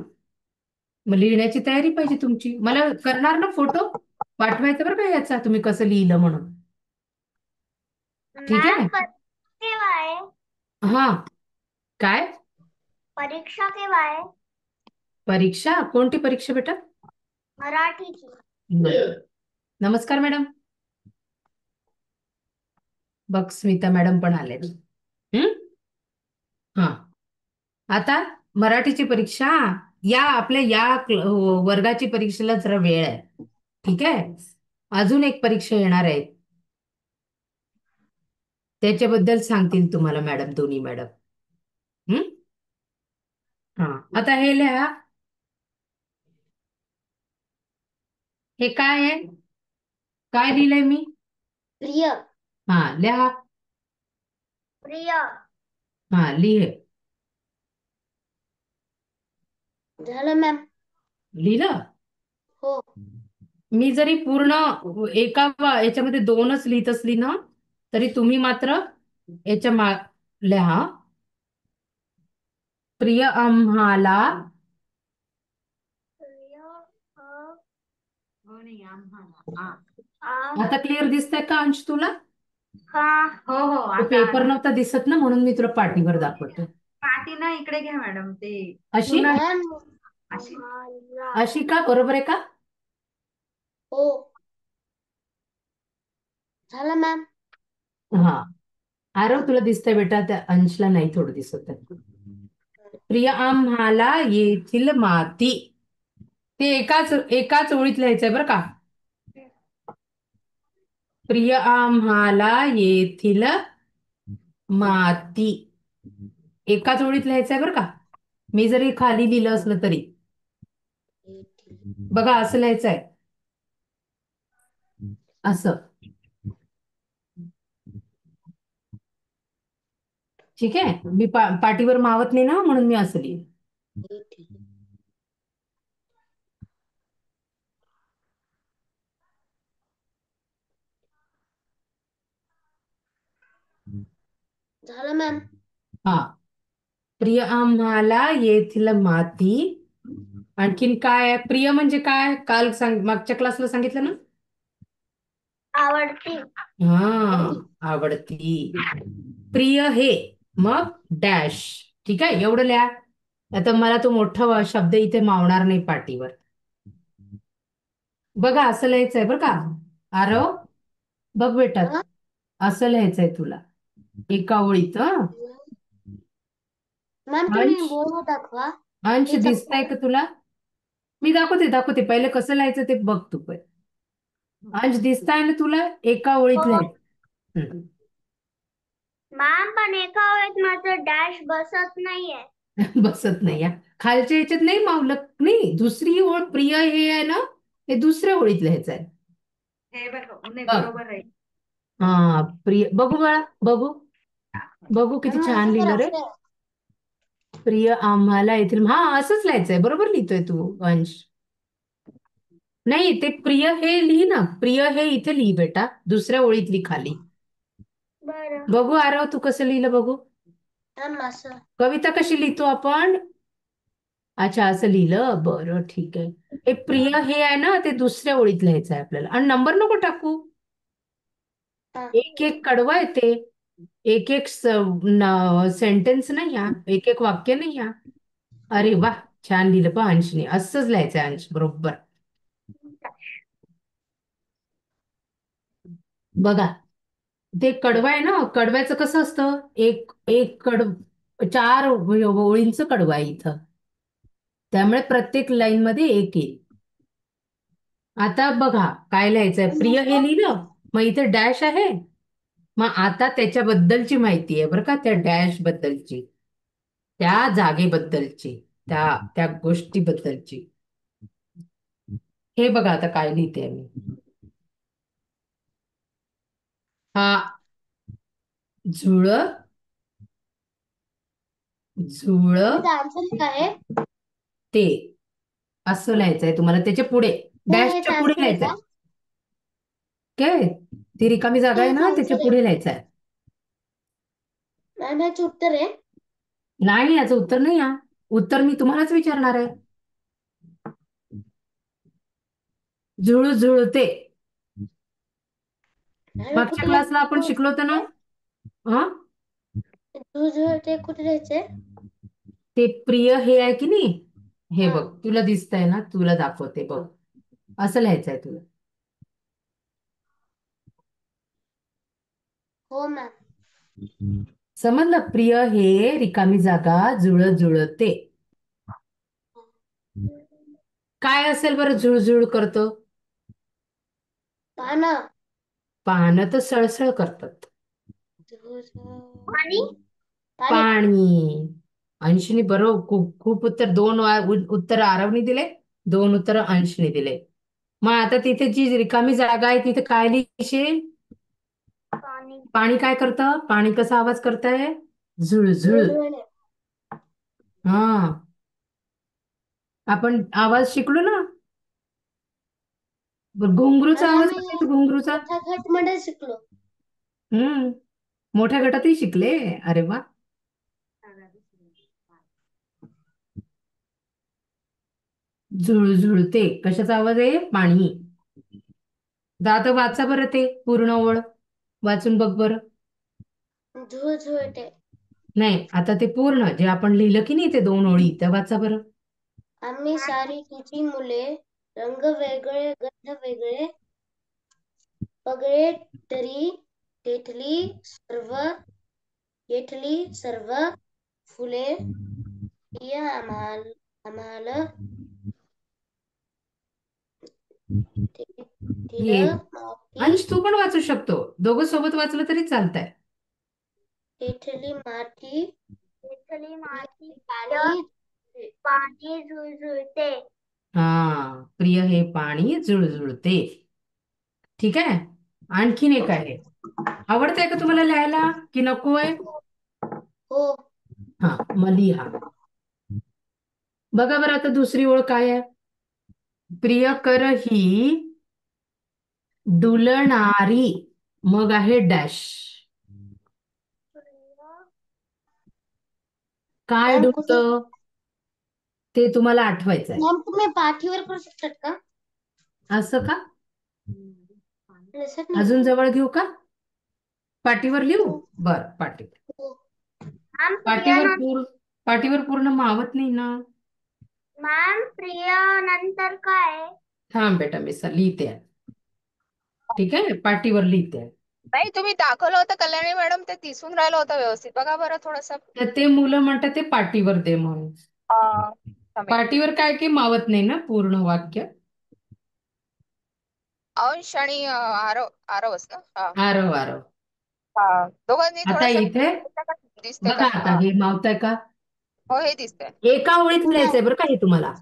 मग लिहिण्याची तयारी पाहिजे तुमची. मला करणार ना फोटो पाठवायचा बरं का याचा तुम्ही कसं लिहिलं म्हणून. ठीक आहे. मॅम केव्हा आहे? हा काय परीक्षा केव्हा आहे? परीक्षा? कोणती परीक्षा बेटा? मराठीची. नमस्कार मॅडम. बघ स्मिता मॅडम पण आले. हा आता मराठीची परीक्षा या आपल्या या वर्गाची परीक्षेला जरा वेळ आहे. ठीक आहे. अजून एक परीक्षा येणार आहे त्याच्याबद्दल सांगतील तुम्हाला मॅडम, दोन्ही मॅडम. हा आता हे लिहा. हे काय आहे? काय लिहिलंय मी? प्रिय. हा लिहा. प्रिय. हा लिहे. झालं मॅम. लिहिलं? हो. मी जरी पूर्ण एका याच्यामध्ये 2च लिहित असली ना तरी तुम्ही मात्र याच्या लिहा. प्रिय आम्हाला. प्रिय हो नाही आम्हाला. आता क्लिअर दिसतंय का अंश तुला? हा. हो हो तो आता पेपर आला. नव्हता दिसत ना म्हणून मी तुला पाटीवर दाखवते. पाटी ना इकडे घ्या मॅडम ते अशी पूर्ण मॅम अशी. अशी का? बरोबर आहे का? हो. झालं मॅम. हा आरव तुला दिसतंय बेटा, त्या अंशला नाही थोडं दिसत आहे. प्रिय आम्हाला येथील माती. ते एकाच ओळीत लिहायचंय बरं का. प्रिय आम्हाला येथील माती एकाच ओळीत लिहायचंय बरं का. मी जरी खाली लिहिलं असलं तरी बघा असं लिहायचंय. असं. ठीक आहे. मी पाटीवर मावत नाही ना म्हणून मी असं लिहिलं. झालं मॅम. हा प्रिय आम्हाला येथील माती. आणखीन काय आहे? प्रिय म्हणजे काय? काल मागच्या क्लासला सांगितलं ना. आवडती. हा आवडती. प्रिय हे मग डॅश. ठीक आहे एवढं लिहा. आता मला तो मोठा शब्द इथे मावणार नाही पाटीवर. बघा असं लिहायचंय बरं का. आरव बघ बेटा हा? असं लिहायचंय तुला एका ओळीत. मॅम तुम्ही बोलू दाखवा. अंश मी दिसताय का तुला? मी दाखवते पहिले कसं लिहायचं ते बघ तू पहिले. अंश दिसताय ना तुला? एका ओळीत हो. लिहायचं. मॅम पण एका वेळेत माझं डॅश बसत नाहीये. बसत नाही या खालच्या ह्याच्यात नाही मावलं नाही. दुसरी ओळ प्रिय हे आहे ना हे दुसऱ्या ओळीत लिहायचं आहे. हे बघ नाही बघ. बरोबर आहे. हा प्रिय. बघू बाळा बघू किती छान लिहिलं रे. प्रिय आम्हाला येथील. हा असंच लिहायचंय. बरोबर लिहितोय तू अंश. नाही ते प्रिय हे लिही ना. प्रिय हे इथे लिही बेटा. दुसऱ्या ओळीत लिही खाली. बरं. बघू आरव तू कसं लिहिलं बघू. असं. कविता कशी लिहितो आपण? अच्छा असं लिहिलं. बरं ठीक आहे. हे प्रिय हे आहे ना ते दुसऱ्या ओळीत लिहायचं आहे आपल्याला. आणि नंबर नको टाकू. एक एक कडवं आहे ते. एक एक सेंटेन्स नाही हा. एक एक वाक्य नाही हा. अरे वा छान लिहिलं पण अंशने. असंच लिहायचं अंश बरोबर. बघा ते कडवं आहे ना, कडव्याचं कसं असतं, एक एक 4 ओळींचं कडवं आहे इथं, त्यामुळे प्रत्येक लाईन मध्ये एक येईल. आता बघा काय लिहायचंय, प्रिय हे लिहिलं, मग इथे डॅश आहे, मग आता त्याच्याबद्दलची माहिती आहे बरं का, त्या डॅश बद्दलची, त्या जागेबद्दलची, त्या त्या गोष्टीबद्दलची. हे बघा आता काय लिहिते मी. हा झुळ झुळ आन्सर काय आहे? ते असं लिहायचंय तुम्हाला, त्याच्या पुढे नाही, हेच डॅशच्या पुढे आन्सर आहे लिहायचंय. का? काय, ती रिकामी जागा आहे हेच ना, त्याच्या आन्सर आहे. पुढे लिहायचंय. मॅम हेच उत्तर आहे. नाही, याचं उत्तर नाही, या उत्तर मी तुम्हालाच विचारणार आहे. झुळझुळते. मॅम हे मागच्या कुठे क्लासला आपण लिहायचं? शिकलो होतो ना. हा, ते कुठे लिहायचंय? ते प्रिय हे आहे की नाही, हे हा. बघ तुला दिसतंय ना, तुला दाखवते बघ, असं लिहायचंय तुला. हो मॅम. समजलं, प्रिय हे रिकामी जागा जुळजुळते. काय असेल बरं झुळझुळ करतं? पानं. पानं तर सळसळ करतात. पाणी. पाणी. पाणी. अंशनी बरोबर, खूप खूप उत्तर, उत्तर आरवने दिले, 2 उत्तर अंशने दिले. मग आता तिथे जी रिकामी जागा आहे तिथे काय लिहिशील? पाणी. पाणी काय करतं? पाणी कसा आवाज करतंय? झुळझुळ. झुळझुळणे. हा, आपण आवाज शिकलो ना, घुंगरूचा मॅम आवाज आम्ही कसा येतो, घुंगरूचा? मोठ्या घट मध्ये शिकलो. हम्म, मोठ्या गटातही शिकले, अरे वा. झुळझुळते कशाचा आवाज आहे? पाणी. आता वाचा बरं ते पूर्ण ओळ, वाचून बघ बरं. झुळझुळते. नाही, आता ते पूर्ण जे आपण लिहिलं की नाही, ते 2 ओळी, त्या वाचा बरं. आम्ही सारी तिची मुले, रंग वेगळे, गंध वेगळे, पगळे तरी तेथली सर्व फुले प्रिय आम्हाला ये, तेथील माती, अंश तू पण वाचू शकतो, दोघं सोबत वाचलं तरी चालतंय. तेथली माती पाणी पाणी झुळझुळते. हा, प्रिय हे पाणी जुळजुळते. ठीक आहे, आणखीन एक आहे. आवडतंय का तुम्हाला लिहायला की नकोय? हो. हा, मग लिहा. बघा बरं आता दुसरी ओळ काय आहे? प्रियकर ही डुलणारी, मग आहे डॅश. काय मॅम कुठे? डुलतं ते तुम्हाला आठवायचं आहे. मॅम तुम्ही पाठीवर करू शकतात का? असं का? दिसत नाही. अजून जवळ घेऊ का? पाठीवर लिहू? हो. बर, पाठीवर. हो. मॅम पाठीवर पूर्ण मावत नाही ना. मॅम प्रिया नंतर काय? थांब बेटा, मी लिहिते आहे. ठीक आहे, पाठीवर लिहिते आहे. नाही, तुम्ही दाखवलं होतं कल्याणी मॅडम, ते दिसून राहिलं होतं व्यवस्थित, बघा बरं थोडस. तर ते मुलं म्हणतात ते पाठीवर दे म्हणून. पाठीवर काय की मावत नाही ना पूर्ण वाक्य. अंश आणि आरव, आरवच ना? हा आरव आरव. हा, दोघांनी आता थोडस इथे दिसतंय का? बघा, आता हा, हे मावतंय का? हो, हे दिसतंय. एका ओळीत लिहायचंय बरं का हे तुम्हाला.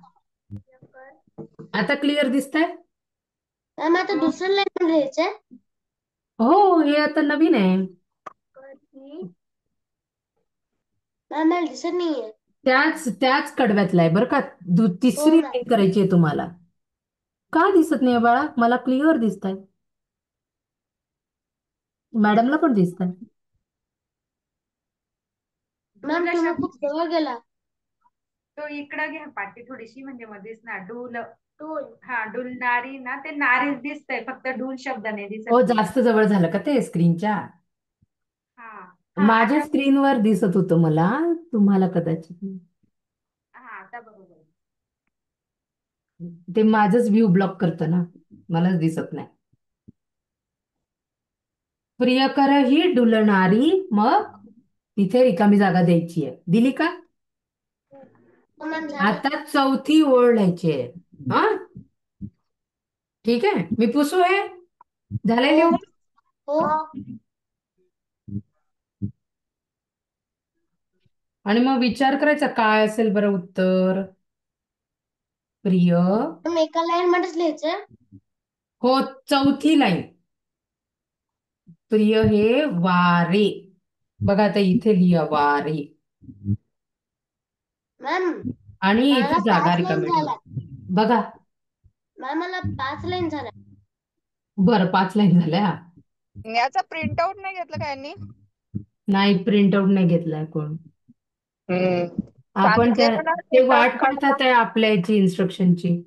आता क्लिअर दिसतंय? मॅम आता दुसरं लाईन लिहायचंय. हो, हे आता नवीन आहे. मॅम मला दिसत नाहीये. त्याच कडव्यातला आहे बरं का. हो तिसरी मॅम. लाईन करायची आहे तुम्हाला. का दिसत नाही बाळा? मला क्लिअर दिसतंय, मॅडमला पण दिसतंय. मॅम डुल तुम्ही शब्द खूप जवळ गेला. तो इकडं घ्या पाठी थोडीशी, म्हणजे मध्येच ना डुल. हा, डुलणारी ना, ते नारीच दिसतंय, फक्त डुल शब्द नाही हो, दिसत. जास्त जवळ झालं का ते स्क्रीनच्या? हा हा, माझ्या आता स्क्रीनवर दिसत होतं मला, तुम्हाला कदाचित नाही. हा, आता बरोबर. ते माझंच व्ह्यू ब्लॉक करतं ना, मलाच दिसत नाही. प्रियकर ही डुलणारी, मग तिथे रिकामी जागा द्यायची आहे. दिली का? मॅम झालं. आता चौथी ओळ लिहायची आहे. हा, ठीक आहे. मी पुसू हे? झालंय लिहून? हो. आणि मग विचार करायचा काय असेल बरं उत्तर. प्रिय, मॅम एका लाईन मध्येच लिहायचं. हो, चौथी लाईन. प्रिय हे वारे. बघा आता इथे लिहा वारे. मॅम आणि मला इथे जागा 5 लाईन रिकामी ठेवा. झाल्या. बघा, मॅम मला 5 लाईन झाल्या. बरं 5 लाईन झाल्या. याचा प्रिंट आउट नाही घेतलं का यांनी? नाही, प्रिंट आउट नाही घेतलाय कोण. आपण सांगितलेलं ना ते प्रिंट आउट वाट पाहतात आहे आपल्या याची इन्स्ट्रक्शनची.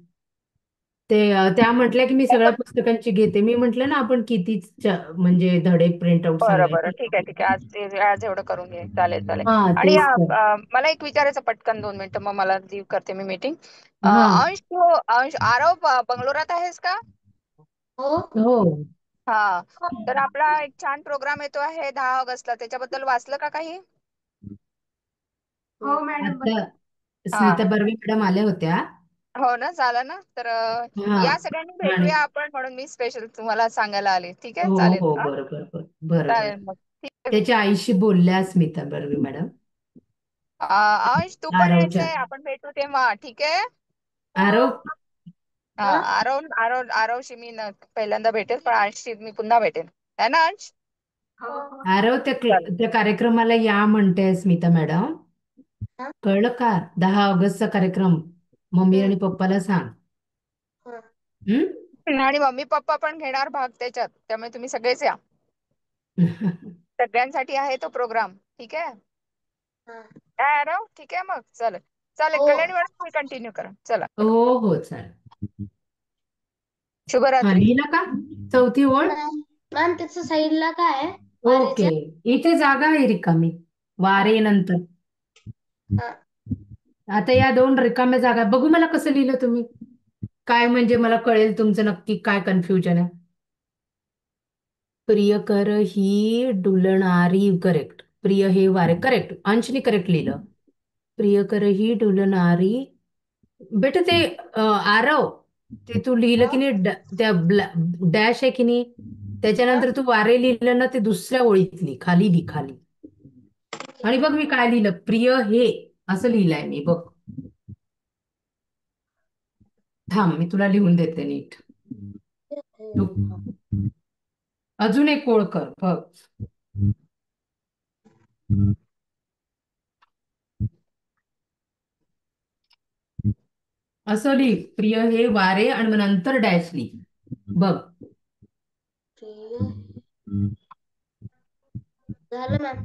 त्या म्हटल्या की मी सगळ्या पुस्तकांची घेते. मी म्हटलं ना आपण किती म्हणजे धडे प्रिंट आउट बरं बरं, सांगायचे. ठीक आहे ठीक आहे. आज एवढं करून घे. चालेल चालेल. हा, आणि तेच तर. मला एक विचारायचं पटकन 2 मिनिटं, मग मला लीव करते मी मीटिंग. हा, अंश आरव बंगलोरात आहेस का? हो. हो. हा, तर आपला एक छान प्रोग्राम येतो आहे 10 ऑगस्टला. त्याच्याबद्दल वाचलं का काही? हो मॅडम. आता हा, स्मिता बर्वे मॅडम आल्या होत्या. हो ना, झालं ना. तर हा, या सगळ्यांनी आणि भेटूया आपण, म्हणून मी स्पेशल तुम्हाला सांगायला आले. ठीक आहे, हो चालेल. हो, हा, बरोबर बरोबर. चालेल मग. ठीक आहे. त्याच्या आईशी बोलल्या स्मिता बर्वे मॅडम. अंश तू पण आरवच्या. यायचंय, आपण भेटू तेव्हा. ठीक आहे. आरव. हा, आरवशी मी पहिल्यांदा भेटेल, पण अंशशी मी पुन्हा भेटेल. है ना अंश? हो. आरव, चालेल. त्या कार्यक्रमाला या म्हणते स्मिता मॅडम. हा. कळलं का? 10 ऑगस्टचा कार्यक्रम. मम्मी आणि पप्पाला सांग. हा. हम्म. आणि मम्मी पप्पा पण घेणार भाग त्याच्यात, त्यामुळे तुम्ही सगळेच या. सगळ्यांसाठी आहे तो प्रोग्राम. ठीक आहे. हा. काय आरव? ठीक आहे मग. चालेल चालेल. हो. कल्याणी मॅडम तुम्ही कंटिन्यू करा. चला, हो हो, चालेल. हा, शुभरात्री. लिहिलं का चौथी ओळ? मॅम मॅम त्याच्या साईडला काय आहे? ओके, वारेच्या. इथे जागा आहे रिकामी. वारे नंतर. हा. आता या 2 रिकाम्या जागा बघू मला कसं लिहिलं तुम्ही. काय म्हणजे मला कळेल तुमचं नक्की काय कन्फ्युजन आहे. प्रियकर ही डुलणारी, करेक्ट. प्रिय हे वारे, करेक्ट. अंशनी करेक्ट लिहिलं. प्रियकर ही डुलणारी. बेटा ते आरव, ते तू लिहिलं की नाही त्या डॅश आहे की नाही, त्याच्यानंतर तू वारे लिहिलं ना, ते दुसऱ्या ओळीत लिही, खाली लिही खाली. आणि बघ मी काय लिहिलं, प्रिय हे असं लिहिलंय मी बघ. थांब, मी तुला लिहून देते नीट. अजून एक ओळ कर बघ. असं लिही, प्रिय हे वारे आणि मग नंतर डॅश लिही. बघ. झालं मॅम.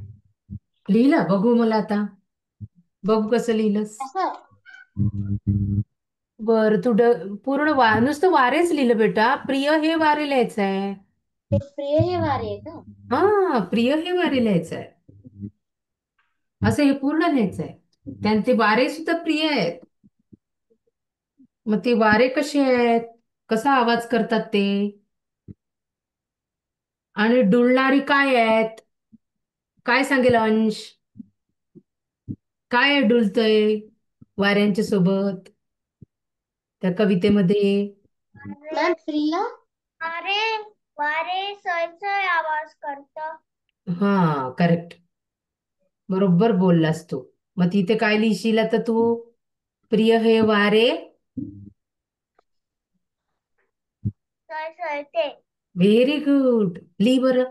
लिहिलं बघू मला आता. बघू कसं लिहिलंस. असं बर, तू पूर्ण नुसतं वारेच लिहिलं बेटा. प्रिय हे वारे लिहायचं आहे. ते प्रिय हे वारे आहे का? हा, प्रिय हे वारे लिहायचं आहे. असं हे पूर्ण लिहायचं आहे. त्यांचे वारे सुद्धा प्रिय आहेत. मग ते वारे कसे आहेत, कसा आवाज करतात ते, आणि डुलणारी काय आहेत, काय सांगेल अंश? काय डुलतय वाऱ्यांच्या सोबत त्या कवितेमध्ये? मॅम प्रिय वारे वारे सळसळ आवाज करत. हा, करेक्ट. बरोबर बोललास तू. मग तिथे काय लिहिशील आता तू? प्रिय हे वारे सळसळते. Very good. लिही बरं.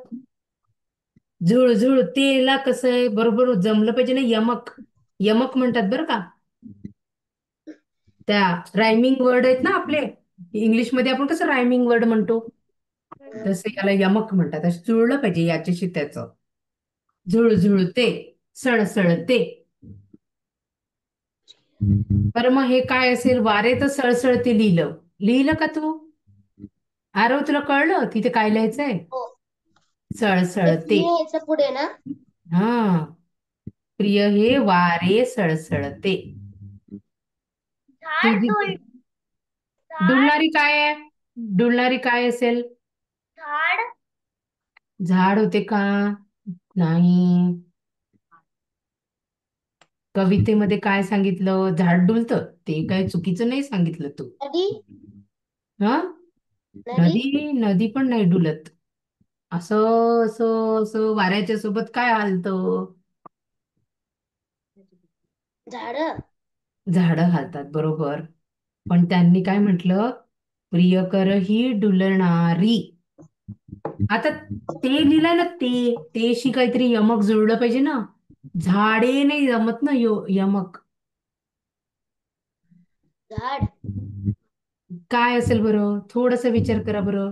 झुळझुळ तेला कसं आहे, बरोबर जमलं पाहिजे ना. यमक, यमक म्हणतात बरं का. त्या रायमिंग वर्ड आहेत ना आपले इंग्लिशमध्ये, आपण कसं रायमिंग वर्ड म्हणतो तसे याला यमक म्हणतात. असं जुळलं पाहिजे याच्याशी त्याचं. झुळझुळते, सळसळते. बरं, मग हे काय असेल? वारे तर सळसळते लिहिलं. लिहिलं का तू आरव? तुला कळलं तिथे काय लिहायचंय? हो. ते सळसळते. प्रिय याच्या पुढे ना. हा, प्रिय हे वारे सळसळते. झाड तुझी डुल झाड डुलणारी काय आहे? डुलणारी काय असेल? झाड झाड होते का? नाही. कवितेमध्ये काय सांगितलं? झाड डुलतं. ते काय चुकीचं नाही सांगितलं तू. नदी हा? नदी नदी पण नाही डुलत. असं असं असं वाऱ्याच्या सोबत काय हालतं? झाड झाडं हालतात, बरोबर. पण त्यांनी काय म्हटलं? प्रियकर ही डुलणारी. आता ते लिहिलंय ना, तेशी काहीतरी यमक जुळलं पाहिजे ना. झाडे नाही जमत ना, यमक. झाड काय असेल बरं? थोडासा विचार करा बरं.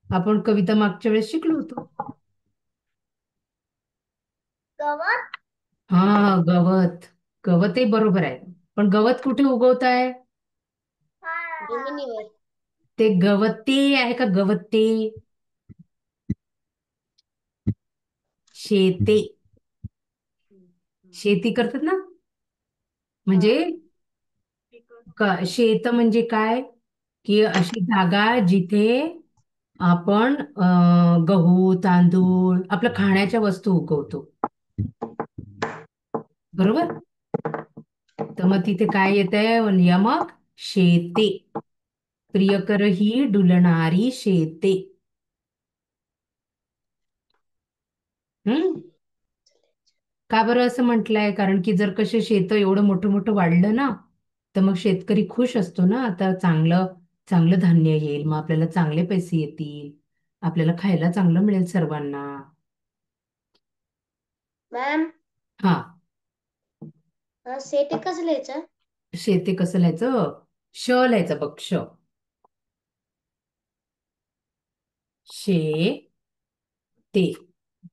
आपण कविता मागच्या वेळेस शिकलो होतो. गवत हा, गवत. गवतही बरोबर आहे. पण गवत कुठे उगवत आहे? जमिनीवर ते गवते आहे का गवते? शेते. शेती करतात ना. म्हणजे शेत म्हणजे काय? की अशी जागा जिथे आपण गहू, तांदूळ, आपल्या खाण्याच्या वस्तू उगवतो. बरोबर. तर मग तिथे काय येतंय नियामक? शेते. प्रियकर ही डुलणारी शेते. हम्म. का बरं असं म्हटलंय? कारण की जर कसे शेत एवढं मोठं मोठं वाढलं ना, तर मग शेतकरी खुश असतो ना. आता चांगलं चांगलं धान्य येईल, मग आपल्याला चांगले पैसे येतील, आपल्याला खायला चांगलं मिळेल सर्वांना. मॅम हा. शेती कसं लिहायचं? शेते कसं लिहायचं? श लिहायचं बघ, श. ते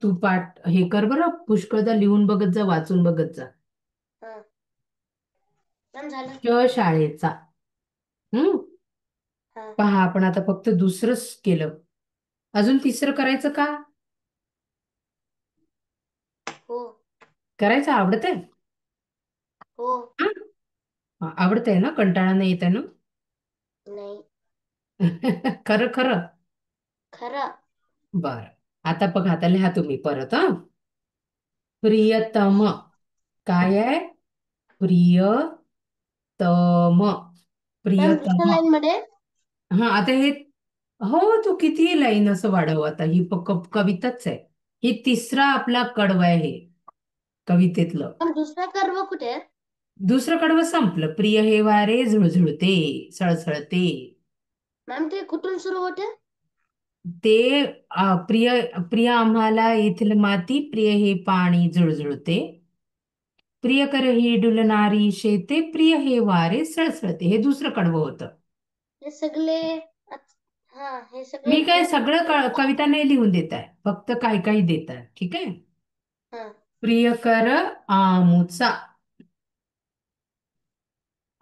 तू पाठ हे कर बरं, पुष्कळदा लिहून बघत जा, वाचून बघत जा. हा मॅम झालं. शाळेचा. हम्म. हा पहा, आपण आता फक्त दुसरंच केलं. अजून तिसरं करायचं का? हो करायचं आवडतंय? हो आवडतंय ना? कंटाळा नाही येत आहे ना? नाही खरं खरं. खरं बर. आता बघ, आता लिहा तुम्ही परत. हा. प्रियतम. काय आहे? प्रियतम. मॅम दुसऱ्या प्रियतम. लाईन मध्ये हा, आता हे. हो, तू किती लाईन असं वाढव आता. ही कविताच आहे. ही तिसरा आपला कडवं आहे हे कवितेतलं. मॅम दुसरा कर्व कुठे आहे? दुसरं कडवं संपलं. प्रिय हे वारे झुळझुळते, सळसळते. मॅम ते कुठून सुरू होते? ते प्रिय प्रिय आम्हाला येथील माती, प्रिय हे पाणी झुळझुळते. प्रिय कर ही डुलणारी शेते, प्रिय हे वारे सळसळते. हे दुसरं कडवं होतं. हे सगळे हा हे सगळे मी काय लिहून सगळं कविता नाही लिहून देत आहे, फक्त काही काही देत आहे. ठीक आहे. हा प्रियकर आमुचा.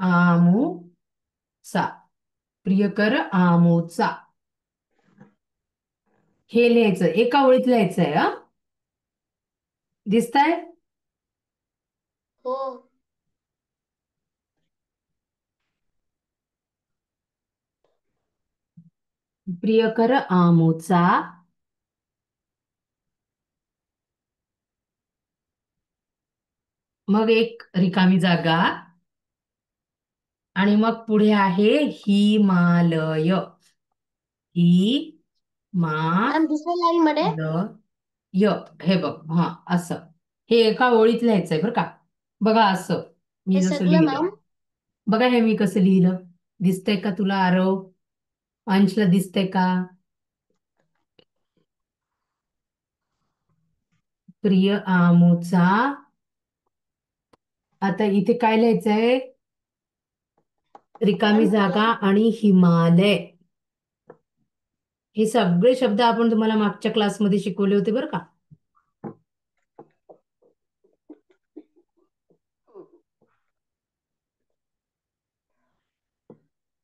आमुचा. प्रियकर आमुचा. हे लिहायचं, एका ओळीत लिहायचंय. हा. दिसताय? हो प्रियकर आमुचा. मग एक रिकामी जागा, आणि मग पुढे आहे हिमालय. मॅम दुसऱ्या लाईन मध्ये य. हे बघ, हा, असं. हे एका ओळीत लिहायचंय बरं का. बघा असं मी हे जसं सगळं लिहिलं. मॅम बघा हे मी कसं लिहिलं. दिसतंय का तुला आरव? अंशला दिसतंय का? प्रिय आमुचा. आता इथे काय लिहायचंय? रिकामी मॅम जागा आणि हिमालय. हे सगळे शब्द आपण तुम्हाला मागच्या क्लासमध्ये शिकवले होते बरं का.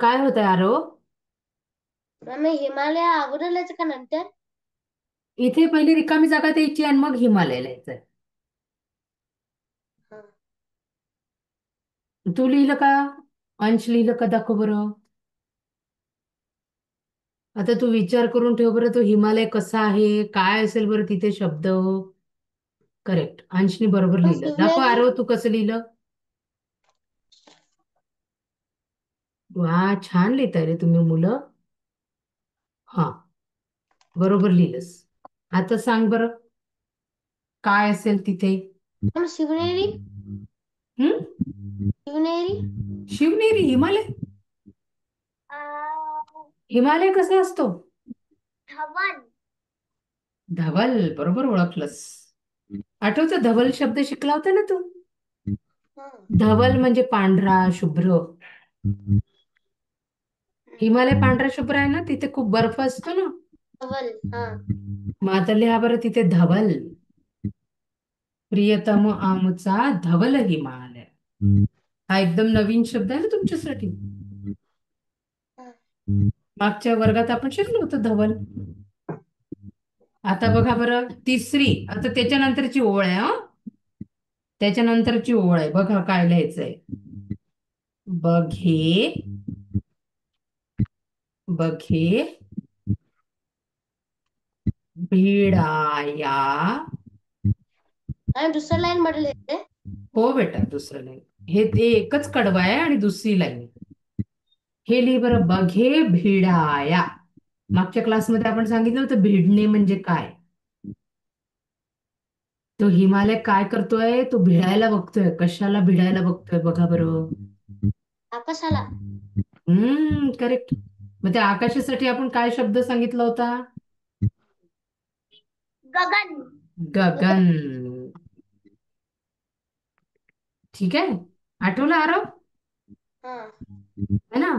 काय होतंय आरव? मॅम हे हिमालय अगोदर लिहायचं का नंतर? इथे पहिली रिकामी जागा द्यायची आणि मग हिमालय लिहायचंय. हा तू लिहिलं का? अंश लिहिलं का? दाखव बरं. आता तू विचार करून ठेव बरं, तो हिमालय कसा आहे, काय असेल बरं तिथे शब्द. करेक्ट, अंशनी बरोबर लिहिलं. दाखव आरव तू कसं लिहिलं. वा, छान लिहिताय रे तुम्ही मुलं. हा, बरोबर लिहिलंस. आता सांग बरं काय असेल तिथे. शिवनेरी. हम्म, शिवनेरी. शिवनेरी, हिमालय. हिमालय कसा असतो. धवन. धवल, बरोबर ओळखलंस. आठवतं धवल शब्द शिकला होता ना तू. धवल म्हणजे पांढरा शुभ्र. हिमालय पांढरा शुभ्र आहे ना, तिथे खूप बर्फ असतो ना. धवल. मग आता लिहा बरं तिथे धवल. प्रियतम आमचा धवल हिमालय. हा एकदम नवीन शब्द आहे ना तुमच्यासाठी. मागच्या वर्गात आपण शिकलो होतो धवल. आता बघा बरं तिसरी, आता त्याच्यानंतरची ओळ आहे. त्याच्यानंतरची ओळ आहे, बघा काय लिहायचंय. बघे, बघे भिडाया. दुसऱ्या लाईन मध्ये हो बेटा, दुसरं लाईन. हे ते एकच कडवं आहे आणि दुसरी लाईन. हे लिहि बरं, बघे भिडाया. मागच्या क्लासमध्ये आपण सांगितलं होतं भिडणे म्हणजे काय. तो हिमालय काय करतोय, तो भिडायला बघतोय. कशाला भिडायला बघतोय बघा बरं. आकाशाला. करेक्ट. मग त्या आकाशासाठी आपण काय शब्द सांगितला होता. गगन. गगन. ठीक आहे, आठवलं आरव. है ना.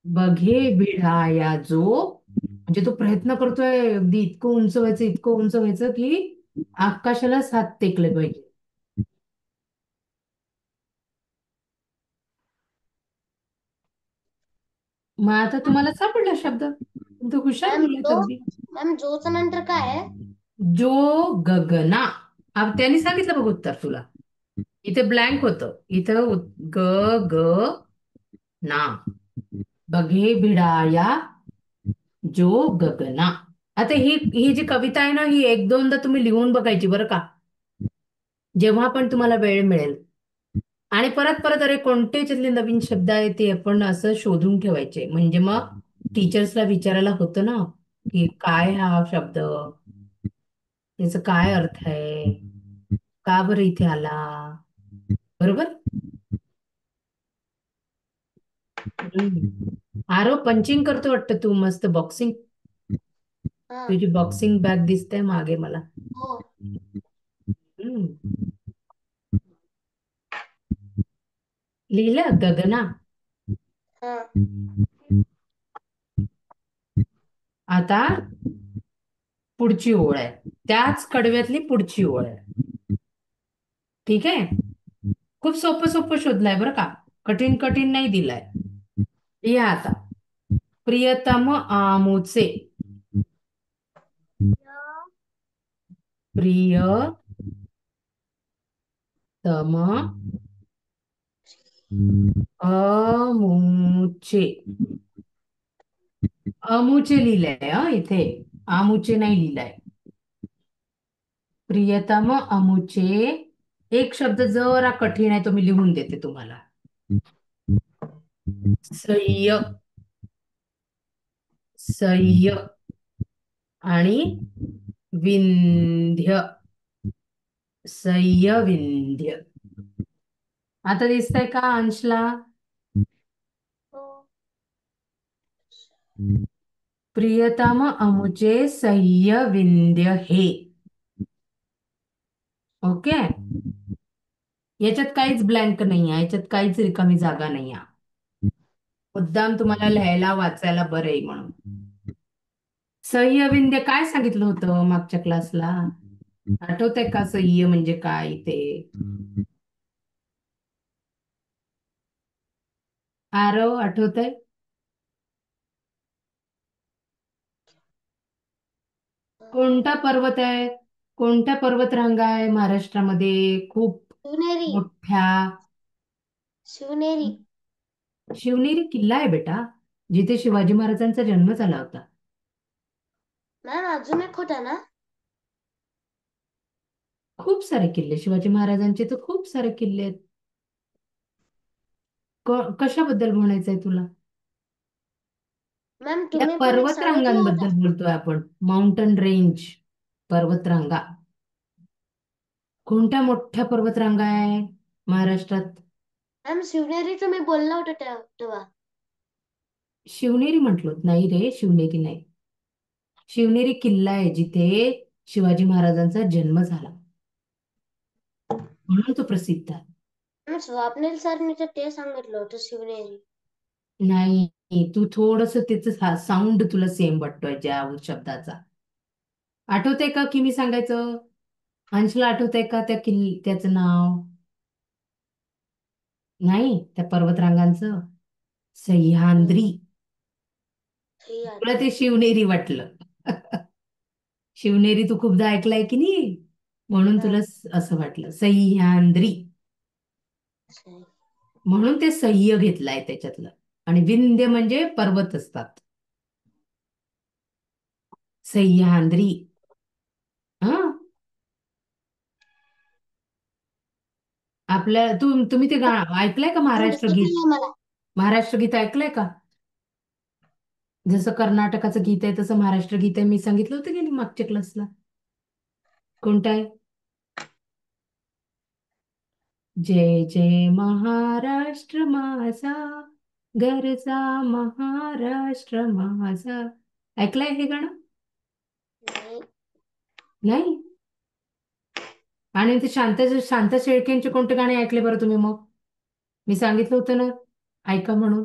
बघे भिडाया जो, म्हणजे तो प्रयत्न करतोय अगदी इतकं उंच व्हायचं, इतकं उंच व्हायचं की आकाशालाच हात टेकले पाहिजे. मग आता तुम्हाला सापडला शब्द, तुम्ही तर हुशार मुलं अगदी. मॅम जोचं नंतर काय आहे. जो गगना. अब त्यांनी सांगितलं बघ उत्तर तुला. इथे ब्लँक होतं, इथं ग ग ना. बघे भिडाया जो गगना. आता ही ही जी कविता आहे ना, ही एक दोनदा तुम्ही लिहून बघायची बरं का, जेव्हा पण तुम्हाला वेळ मिळेल. आणि परत परत अरे कोणते त्यातले नवीन शब्द आहेत ते आपण असं शोधून ठेवायचे, म्हणजे मग टीचर्सला विचारायला होतं ना की काय हा शब्द, याचा काय अर्थ आहे, का बरं इथे आला. बरोबर. आरो पंचिंग करतो वाटतं तू, मस्त बॉक्सिंग. तुझी बॉक्सिंग बॅग दिसते मागे मला. हम्म. लिहिलं गगना. आता पुढची ओळ आहे, त्याच कडव्यातली पुढची ओळ आहे. ठीक आहे, खूप सोपं सोपं शोधलंय बरं का, कठीण कठीण नाही दिलाय. लिहा आता, प्रियतम आमुचे. प्रियतम अमुचे. अमुचे लिहिलंय इथे, आमुचे नाही लिहिलंय. प्रियतम अमुचे. एक शब्द जरा कठीण आहे, तो मी लिहून देते तुम्हाला. सह्य. सह्य आणि विंध्य. सह्य विंध्य. आता दिसतंय का अंशला. प्रियतम अमुचे सह्य विंध्य हे. ओके, याच्यात काहीच ब्लँक नाही आहे, याच्यात काहीच रिकामी जागा नाही आहे. मुद्दाम तुम्हाला लिहायला वाचायला बरं आहे म्हणून. सह्य विंध्य काय सांगितलं होतं मागच्या क्लासला, आठवतंय का सह्य म्हणजे काय ते. आरव आठवतंय. कोणता पर्वत आहे, कोणत्या पर्वतरांगा आहे महाराष्ट्रामध्ये खूप मोठ्या. शिवनेरी. शिवनेरी किल्ला आहे बेटा, जिथे शिवाजी महाराजांचा जन्म झाला होता. मॅम अजून एक होता ना? खूप सारे किल्ले शिवाजी महाराजांचे तर खूप सारे किल्ले आहेत. कशाबद्दल म्हणायचंय तुला? मॅम या तुम्ही पण एक सांगितलं होता. पर्वतरांगांबद्दल बोलतोय आपण. माउंटन रेंज, पर्वतरांगा. कोणत्या मोठ्या पर्वतरांगा आहे महाराष्ट्रात? मॅम शिवनेरी तुम्ही बोलला होता तेव्हा. शिवनेरी म्हटलो नाही रे, शिवनेरी नाही. शिवनेरी किल्ला आहे जिथे शिवाजी महाराजांचा जन्म झाला, म्हणून तो प्रसिद्ध आहे. मॅम स्वप्नील सरनी तर ते सांगितलं होतं शिवनेरी. नाही, तू थोडस त्याचं साऊंड तुला सेम वाटतोय ज्या शब्दाचा. आठवतंय का की मी सांगायचं? अंशला आठवतंय का त्याचं नाव? नाही, त्या पर्वतरांगांचं सह्याद्री. हे तुला ते शिवनेरी वाटलं. शिवनेरी तू खूपदा ऐकलाय की नाही, म्हणून तुला असं वाटलं. सह्याद्री म्हणून ते सह्य घेतलाय त्याच्यातलं. आणि विंध्य म्हणजे पर्वत असतात. सह्याद्री. हा, तुम्ही ते गाणं ऐकलंय का? महाराष्ट्र दिसत गीत. नाही मला. महाराष्ट्र गीत ऐकलंय का? जसं कर्नाटकाचं गीत आहे तसं महाराष्ट्र गीत आहे. मी सांगितलं होतं की नाही मागच्या क्लासला. कोणतं आहे? जय जय महाराष्ट्र माझा, गरजा महाराष्ट्र माझा. ऐकलंय हे गाणं? नाही. नाही. आणि ते शांता शेळकेंचे कोणते गाणे ऐकले बरं तुम्ही मग? मी सांगितलं होतं ना ऐका म्हणून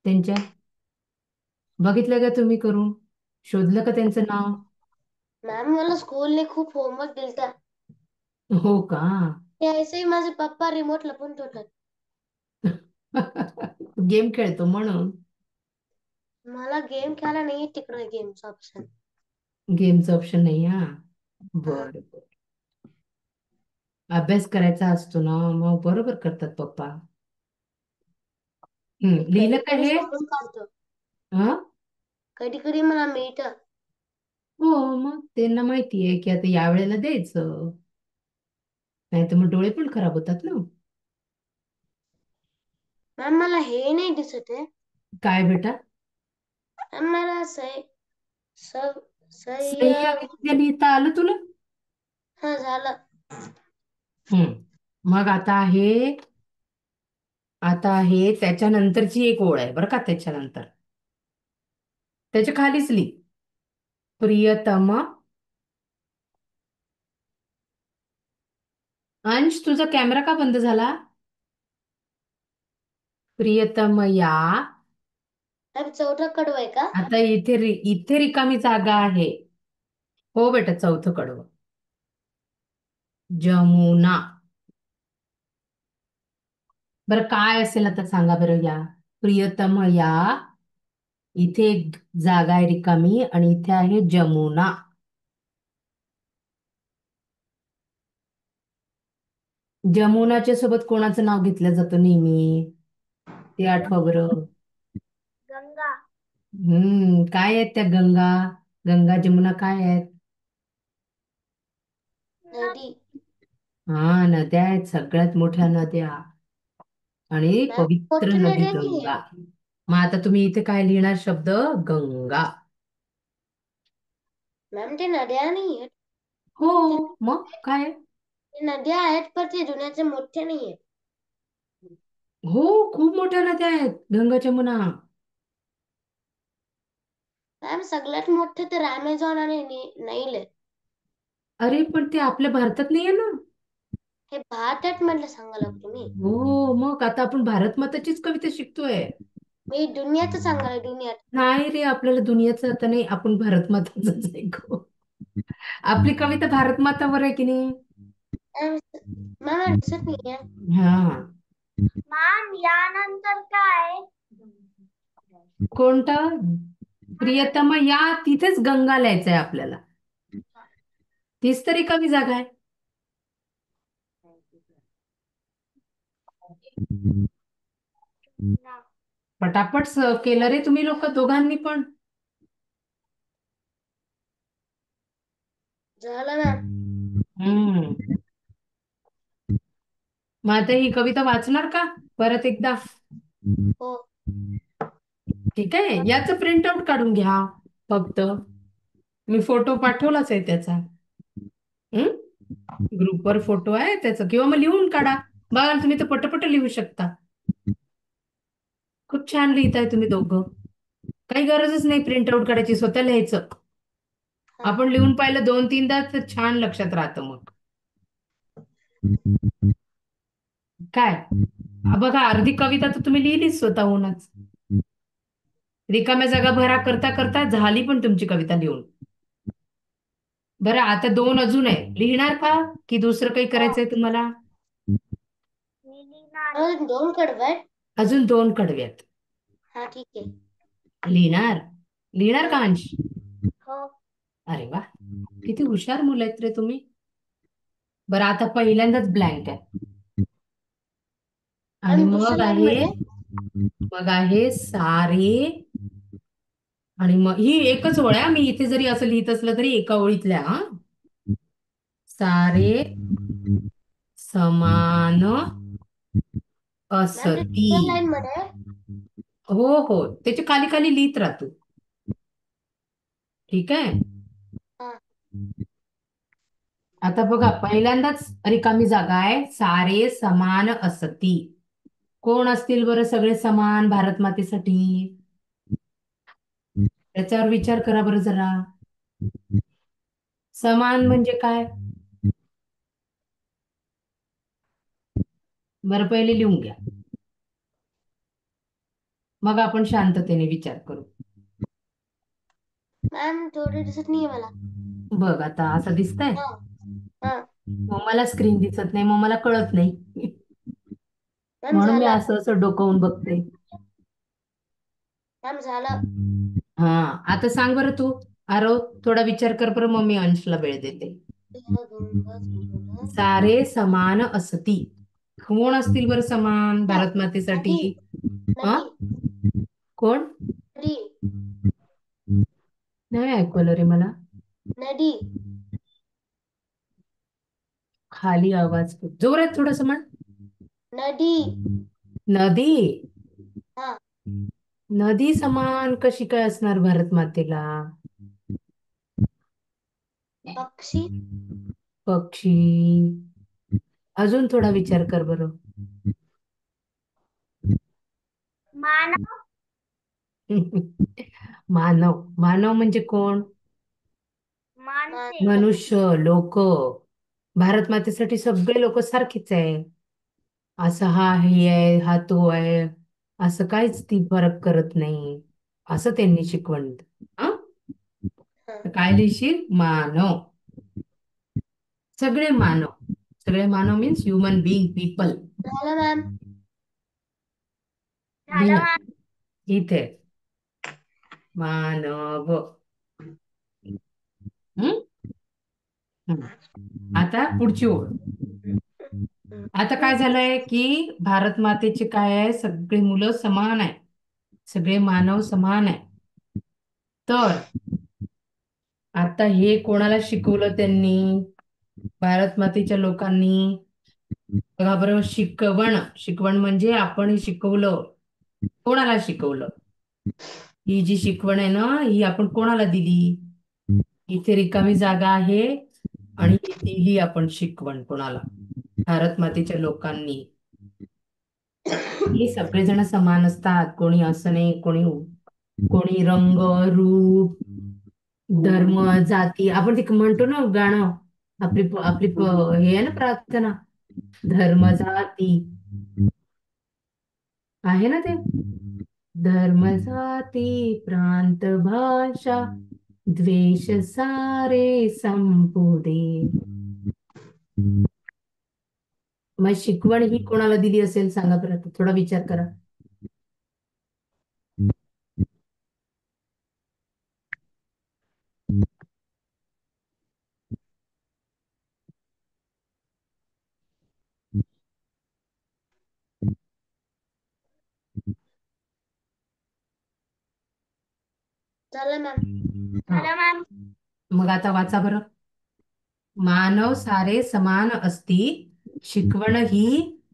त्यांच्या. बघितलं का तुम्ही करून? शोधलं का त्यांचं नाव? मॅम मला स्कूलने खूप होमवर्क दिलता. हो का? ते ऐसे माझे पप्पा रिमोट लपून ठेवतात. गेम खेळतो म्हणून. मला गेम खेळायला नाहीये तिकडे गेमचा ऑप्शन. गेमचं ऑप्शन नाही. हा, बरं बरं. अभ्यास करायचा असतो ना, मग बरोबर करतात पप्पा. लिहिलं कधी का कधी हे? शोधून काढतो. हा, कधी कधी मला मिळतं. हो, मग त्यांना माहितीये की आता या वेळेला द्यायचं, नाही तर मग डोळे पण खराब होतात ना. मॅम मला हे नाही दिसत आहे. काय बेटा? मॅम मला स सह्य सह्य विद्या लिहिता आलं तुला? हा झालं. मग आता आहे त्याच्यानंतरची एक ओळ आहे बरं का. त्याच्या खालीच लिही प्रियतम. अंश, तुझा कॅमेरा का बंद झाला? प्रियतम या. मॅम चौथा कडवं आहे का? आता इथे रिकामी जागा आहे. हो बेटा, चौथं कडवं. जमुना. बरं काय असेल आता सांगा बरं. या प्रियतम या, इथे एक जागा आहे रिकामी आणि इथे आहे जमुना. जमुनाच्या सोबत कोणाचं नाव घेतलं जातं नेहमी? ते आठवा बरं. गंगा. काय आहेत त्या गंगा? गंगा जमुना काय आहेत? नदी. हा, नद्या आहेत, सगळ्यात मोठ्या नद्या आणि मॅम पवित्र मोठी नदी नदी नाहीये. गंगा. मग आता तुम्ही इथे काय लिहिणार शब्द? गंगा. मॅम ते नद्या नाही आहेत. हो, ते मग काय? ते नद्या आहेत पण ते जुन्याचे मोठे नाही आहेत. हो, खूप मोठ्या नद्या आहेत गंगा जमुना. मॅम सगळ्यात मोठे तर अमेझॉन आणि नाईल आहेत. अरे पण ते आपल्या भारतात नाही आहे ना. हे भारतात म्हटलं सांगायला तुम्ही. हो, मग आता आपण भारत माताचीच कविता शिकतोय. मी दुनियाचं सांगायला दुनियात. नाही रे, आपल्याला दुनियाचं आता नाही, आपण भारत माताच ऐकू. आपली कविता भारत मातावर आहे की नाही? मॅम मला दिसत नाहीये. हा, मॅम यानंतर काय? कोणतं? प्रियतम या, तिथेच गंगा लिहायचंय आपल्याला. तीच तरी कमी जागा आहे. पटापट केलं रे तुम्ही लोक दोघांनी पण. झालं मॅम. हम्म. मग आता ही कविता वाचणार का परत एकदा? हो. ठीक आहे, याचं प्रिंट आउट काढून घ्या फक्त. मी फोटो पाठवलाच आहे त्याचा. ग्रुपवर फोटो आहे त्याचा, किंवा मग लिहून काढा. बघा तुम्ही तर पटपट लिहू शकता. खूप छान लिहिताय तुम्ही दोघं. काही गरजच नाही प्रिंट आउट काढायची, स्वतः लिहायचं. आपण लिहून पाहिलं 2-3दा तर छान लक्षात राहतं मग. काय बघा, अर्धी कविता तर तुम्ही लिहिलीच स्वतःहूनच. रिकाम्या जागा भरा करता करता झाली पण तुमची कविता लिहून. बरं, आता 2 अजून आहे. लिहिणार का की दुसरं काही करायचंय तुम्हाला? अजून 2 कडवे आहेत. अजून 2 कडवे आहेत. हा ठीक आहे. लिहिणार लिहिणार का अंश? हो. अरे वा, किती हुशार मुलं आहेत रे तुम्ही. बरं, आता पहिल्यांदाच ब्लँक आहे. आणि आणि मग दुसऱ्या आहे मध्ये मग आहे सारे. आणि मग ही एकच ओळ आहे. मी इथे जरी असं लिहित असलं तरी एका ओळीतल्या. सारे समान असती. लाईन मध्ये. हो हो, त्याच्या खाली खाली लिहित राहतो. ठीक आहे. हा. आता बघा, पहिल्यांदाच रिकामी जागा आहे. सारे समान असती. कोण असतील बरं सगळे समान भारत मातेसाठी? त्याच्यावर विचार करा बरं जरा. समान म्हणजे काय? बरं, पहिले लिहून घ्या, मग आपण शांततेने विचार करू. मॅम थोडे दिसत नाहीये मला. बघ, आता असं दिसतंय. हा. हा. मग मला स्क्रीन दिसत नाही, मग मला कळत नाही. मॅम म्हणून मी झालं. असं असं डोकावून बघते. मॅम झालं. हा, आता सांग बरं तू आरव, थोडा विचार कर बरं, मग मी अंशला वेळ देते. सारे समान असती. कोण असतील बरं समान भारत मातेसाठी? हा, नदी. कोण? नदी. नाही ऐकवलं रे मला. नदी. खाली आवाज जोरात थोडस म्हण. नदी. नदी. हा. नदी समान कशी काय असणार भारत मातेला? पक्षी. पक्षी. अजून थोडा विचार कर बरं. मानव. मानव. मानव म्हणजे कोण? माणसे. मनुष्य, लोक. भारत मातेसाठी सगळे लोक सारखेच आहे. असं हा हे आहे, हा तो आहे, असं काहीच ती फरक करत नाही, असं त्यांनी शिकवण. काय लिहिशील? मानव. सगळे मानव. सगळे मानव मीन्स ह्युमन बीइंग, पीपल. झालं मॅम. इथे मानव. हम्म? आता पुढची ओळ. आता काय झालंय की भारत मातेचे काय आहे, सगळे मुलं समान आहे, सगळे मानव समान आहे. तर आता हे कोणाला शिकवलं त्यांनी? भारत मातेच्या लोकांनी. बघा बरं, शिकवण. शिकवण म्हणजे आपण शिकवलं. कोणाला शिकवलं? ही जी शिकवण आहे ना, ही आपण कोणाला दिली? इथे रिकामी जागा आहे आणि दिली आपण शिकवण कोणाला? भारत मातेच्या लोकांनी. हे सगळेजण समान असतात, कोणी असं नाही, कोणी कोणी रंग, रूप, धर्म, जाती. आपण ते म्हणतो ना गाणं, आपली आपली हे आहे ना प्रार्थना, धर्म जाती आहे ना ते. धर्म जाती प्रांत भाषा द्वेष सारे संपू दे. मग शिकवण ही कोणाला दिली असेल सांगा बरं, थोडा विचार करा. झालं मॅम. हा झालं मॅम. मग आता वाचा बरं. मानव सारे समान असती शिकवण ही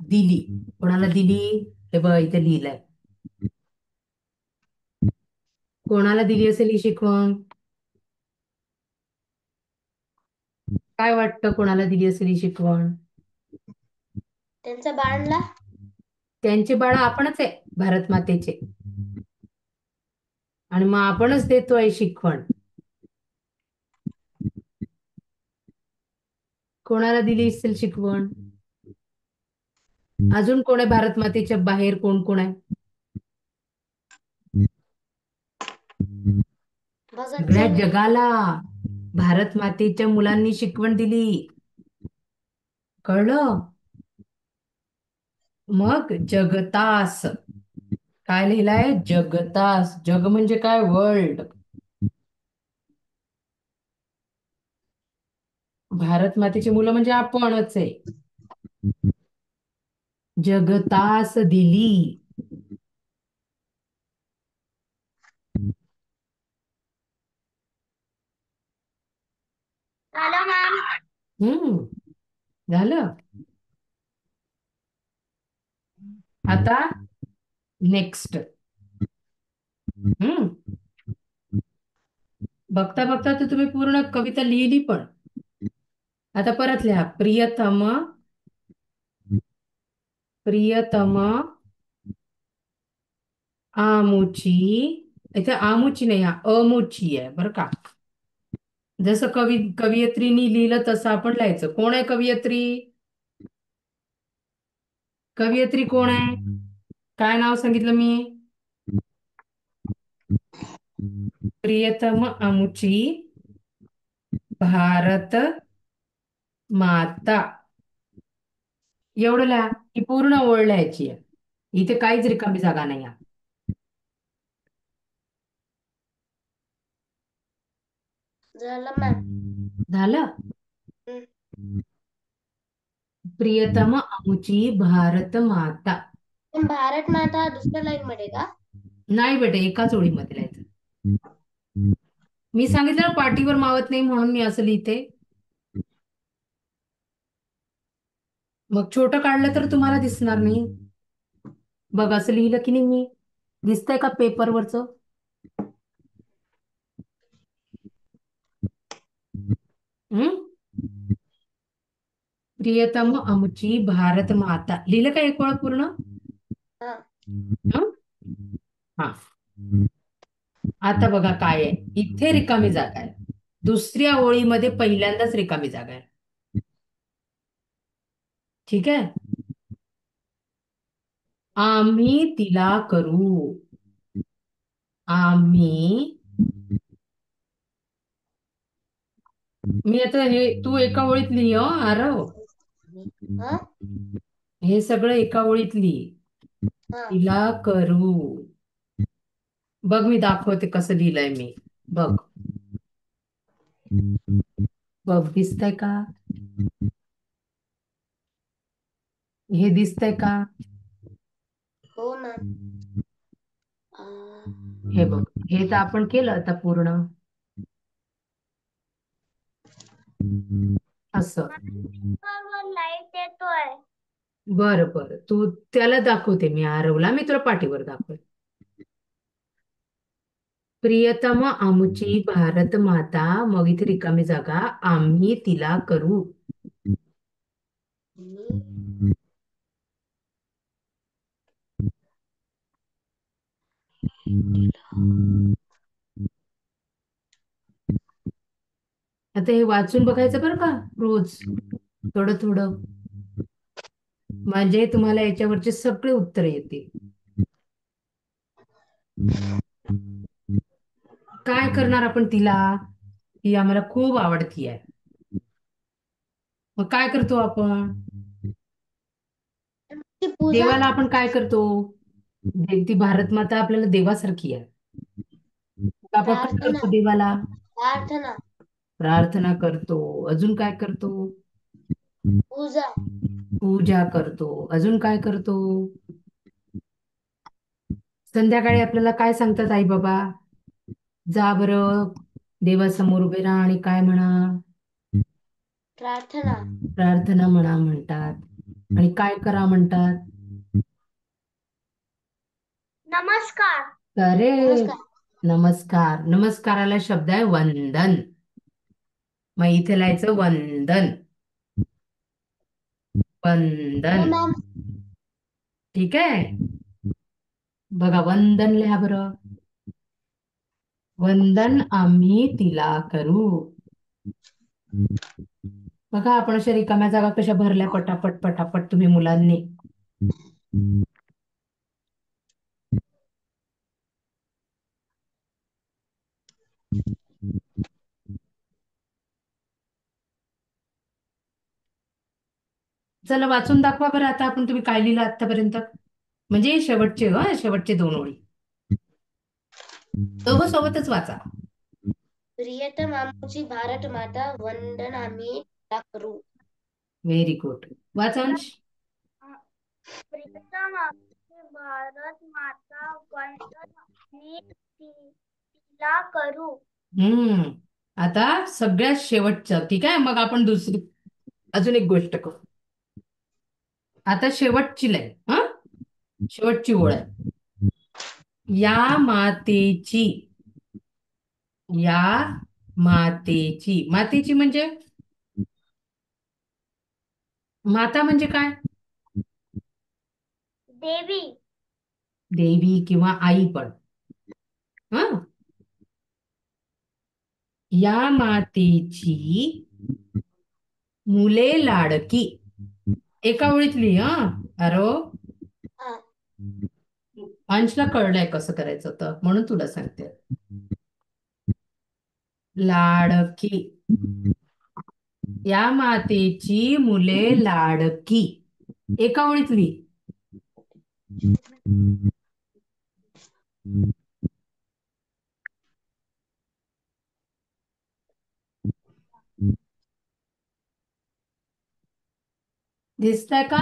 दिली. कोणाला दिली? हे बघ इथे लिहिलंय. कोणाला दिली असेल ही शिकवण? काय वाटतं कोणाला दिली असेल ही शिकवण? त्यांच्या बाळांना. त्यांचे बाळ आपणच आहे, भारत मातेचे. आणि मग आपणच देतोय शिकवण. कोणाला दिली असेल शिकवण? अजून कोण आहे भारत मातेच्या बाहेर? कोण कोण आहे? सगळ्या भगतसिंग. जगाला भारत मातेच्या मुलांनी शिकवण दिली. कळलं? मग जगतास. काय लिहिलंय? जगतास. जग म्हणजे काय? वर्ल्ड. भारत मातेची मुलं म्हणजे आपणच आहे. जगतास दिली. झालं मॅम. झालं. आता नेक्स्ट. बघता बघता तर तुम्ही पूर्ण कविता लिहिली पण. आता परत लिहा. प्रियतम. प्रियतम आमुची. इथे आमुची नाही, हा अमुची आहे बरं का. जसं कवयित्रीनी लिहिलं तसं आपण लिहायचं. कोण आहे कवयित्री? कवयित्री कोण आहे? काय नाव सांगितलं मी? प्रियतम आमुची भारत माता. एवढं लिहा. ही पूर्ण ओळ लिहायची आहे. इथे काहीच रिकामी जागा नाही आहे. झालं मॅम. झालं. प्रियतम आमुची भारत माता. पण भारत माता दुसऱ्या लाईन मध्ये का? नाही बेटे, एकाच ओळीमध्ये लिहायचं. मी सांगितलं ना, पाटीवर मावत नाही म्हणून मी असं लिहिते. मग छोटं काढलं तर तुम्हाला दिसणार नाही. बघ असं लिहिलं की नाही मी? दिसतंय का पेपरवरचं? प्रियतम आमुची भारत माता लिहिलं का एक वेळा पूर्ण? हा. हं? हा. आता बघा काय आहे. इथे रिकामी जागा आहे. दुसऱ्या ओळीमध्ये पहिल्यांदाच रिकामी जागा आहे. ठीक आहे. आम्ही तिला करू. आम्ही. मी आता हे तू एका ओळीत लिहि आरव. हा? हे सगळं एका ओळीत लिहि. हा. तिला करू. बघ मी दाखवते कसं लिहिलंय मी. बघ. बघ दिसतंय का? हे दिसतंय का? हो मॅम. हे बघ. हे तर आपण केलं आता पूर्ण. असं. लाईट येतोय. बरं बरं. तू त्याला दाखवते मी आरवला. मी तुला पाटीवर दाखवते. प्रियतम आमुची भारत माता. मग इथे रिकामी जागा. आम्ही तिला करू. आता हे वाचून बघायचं बरं का रोज थोडं थोडं. म्हणजे तुम्हाला याच्यावरचे सगळे उत्तर येतील. काय करणार आपण तिला? ती आम्हाला खूप आवडती आहे. मग काय करतो आपण? पूजा. देवाला आपण काय करतो? ती भारत माता आपल्याला देवासारखी आहे. आपण काय प्रार्थना. करतो देवाला? प्रार्थना. प्रार्थना करतो. अजून काय करतो? पूजा. पूजा करतो. अजून काय करतो? संध्याकाळी आपल्याला काय सांगतात आई बाबा? जा बरं देवासमोर उभे राहा आणि काय म्हणा? प्रार्थना. प्रार्थना म्हणा म्हणतात. आणि काय करा म्हणतात? नमस्कार. अरे नमस्कार. नमस्कार. नमस्काराला शब्द आहे वंदन. मग इथे लिहायचं वंदन. वंदन. मॅम. ठीक आहे. बघा वंदन लिहा बरं. वंदन आम्ही तिला करू. बघा आपण अशा रिकाम्या जागा कशा भरल्या पटापट पटापट तुम्ही मुलांनी. चला वाचून दाखवा बरं आता आपण तुम्ही काय लिहिलं आतापर्यंत. म्हणजे शेवटचे 2 ओळी दोघं सोबतच वाचा. प्रियतम आमची भारत माता वंदन आम्ही तिला करू. Very good. वाचांश. प्रियतम आमची भारत माता वंदन आम्ही तिला करू. आता सगळ्यात शेवटचं. ठीक आहे. मग आपण दुसरी अजून एक गोष्ट करू. आता शेवटची लाईन. शेवटची ओळ आहे. या मातेची. या मातेची. मातेची म्हणजे माता म्हणजे काय? देवी. देवी किंवा आई पण. या मातेची मुले लाडकी. एका ओळीत लिही. अरो अंशला कळलंय कसं करायचं होतं म्हणून तुला सांगते. लाडकी. या मातेची मुले लाडकी. एका ओळीत लिही. दिसताय का?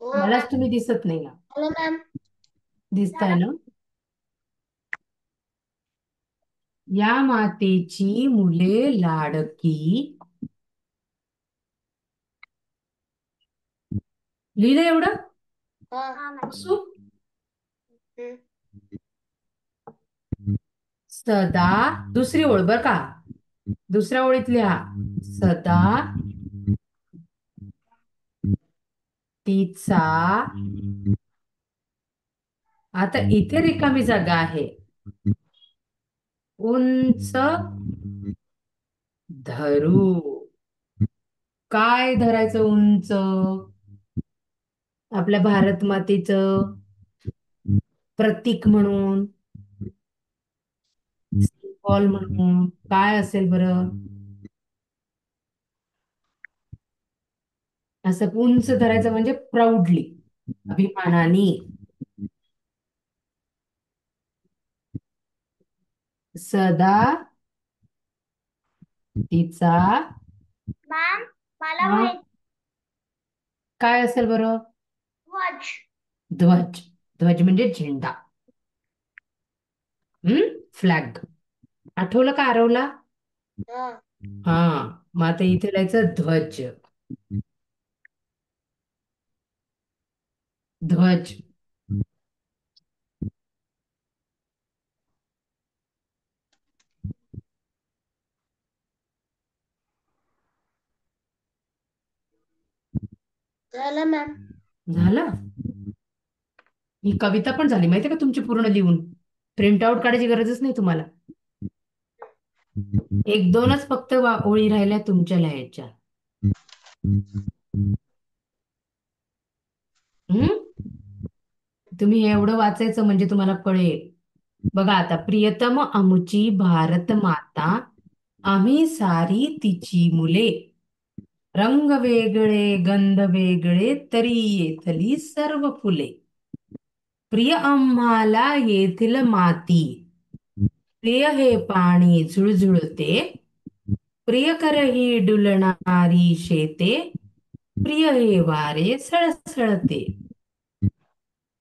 मलाच तुम्ही दिसत नाही ना. हो मॅम. दिसताय ना? या मातेची मुले लाडकी. लिहिलं एवढं? असू. सदा. दुसरी ओळ बर का. दुसऱ्या ओळीत लिहा. सदा तिचा. आता इथे रिकामी जागा आहे. उंच धरू. काय धरायचं उंच? आपल्या भारत मातेचं प्रतीक म्हणून. सिंबॉल म्हणून काय असेल बरं? असं उंच धरायचं म्हणजे प्राऊडली. अभिमानाने. सदा तिचा. मॅम मला हा? माहित. काय असेल बरं? ध्वज. ध्वज. ध्वज म्हणजे झेंडा. फ्लॅग. आठवलं का आरवला? मग आता इथे लिहायचं ध्वज. ध्वज. झालं मॅम. झालं. ही कविता पण झाली माहितीये का तुमची पूर्ण लिहून. प्रिंट आउट काढायची गरजच नाही तुम्हाला. 1-2च फक्त ओळी राहिल्या तुमच्या लिहायच्या. तुम्ही एवढं वाचायचं म्हणजे तुम्हाला कळेल. बघा आता. प्रियतम आमुची भारत माता आम्ही सारी तिची मुले. रंग वेगळे गंध वेगळे तरी येथली सर्व फुले. प्रिय आम्हाला येथील माती. प्रिय हे पाणी झुळझुळते. प्रियकर ही डुलणारी शेते. प्रिय हे वारे सळसळते.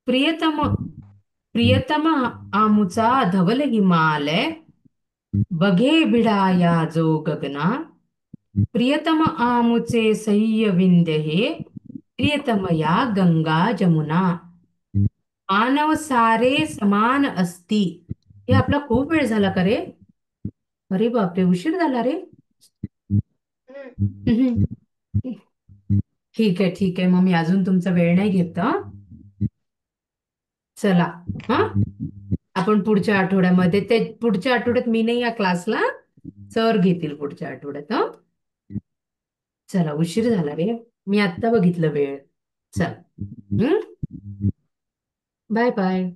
प्रियतम प्रियतम आमुचा धवल हिमालय, बघे भिडाया जो गगना. प्रियतम आमुचे सह्य विंध्य हे, प्रियतमया गंगा जमुना. मानव सारे समान असती. हे आपला खूप वेळ झाला का रे? अरे बापरे, उशीर झाला रे. हम्म. ठीक आहे, ठीक आहे. मग मी अजून तुमचा वेळ नाही घेत हं. चला, हा, आपण पुढच्या आठवड्यामध्ये, ते पुढच्या आठवड्यात मी नाही या क्लासला, सर घेतील पुढच्या आठवड्यात. हं. चला, उशीर झाला रे, मी आत्ता बघितलं वेळ. चल, बाय बाय.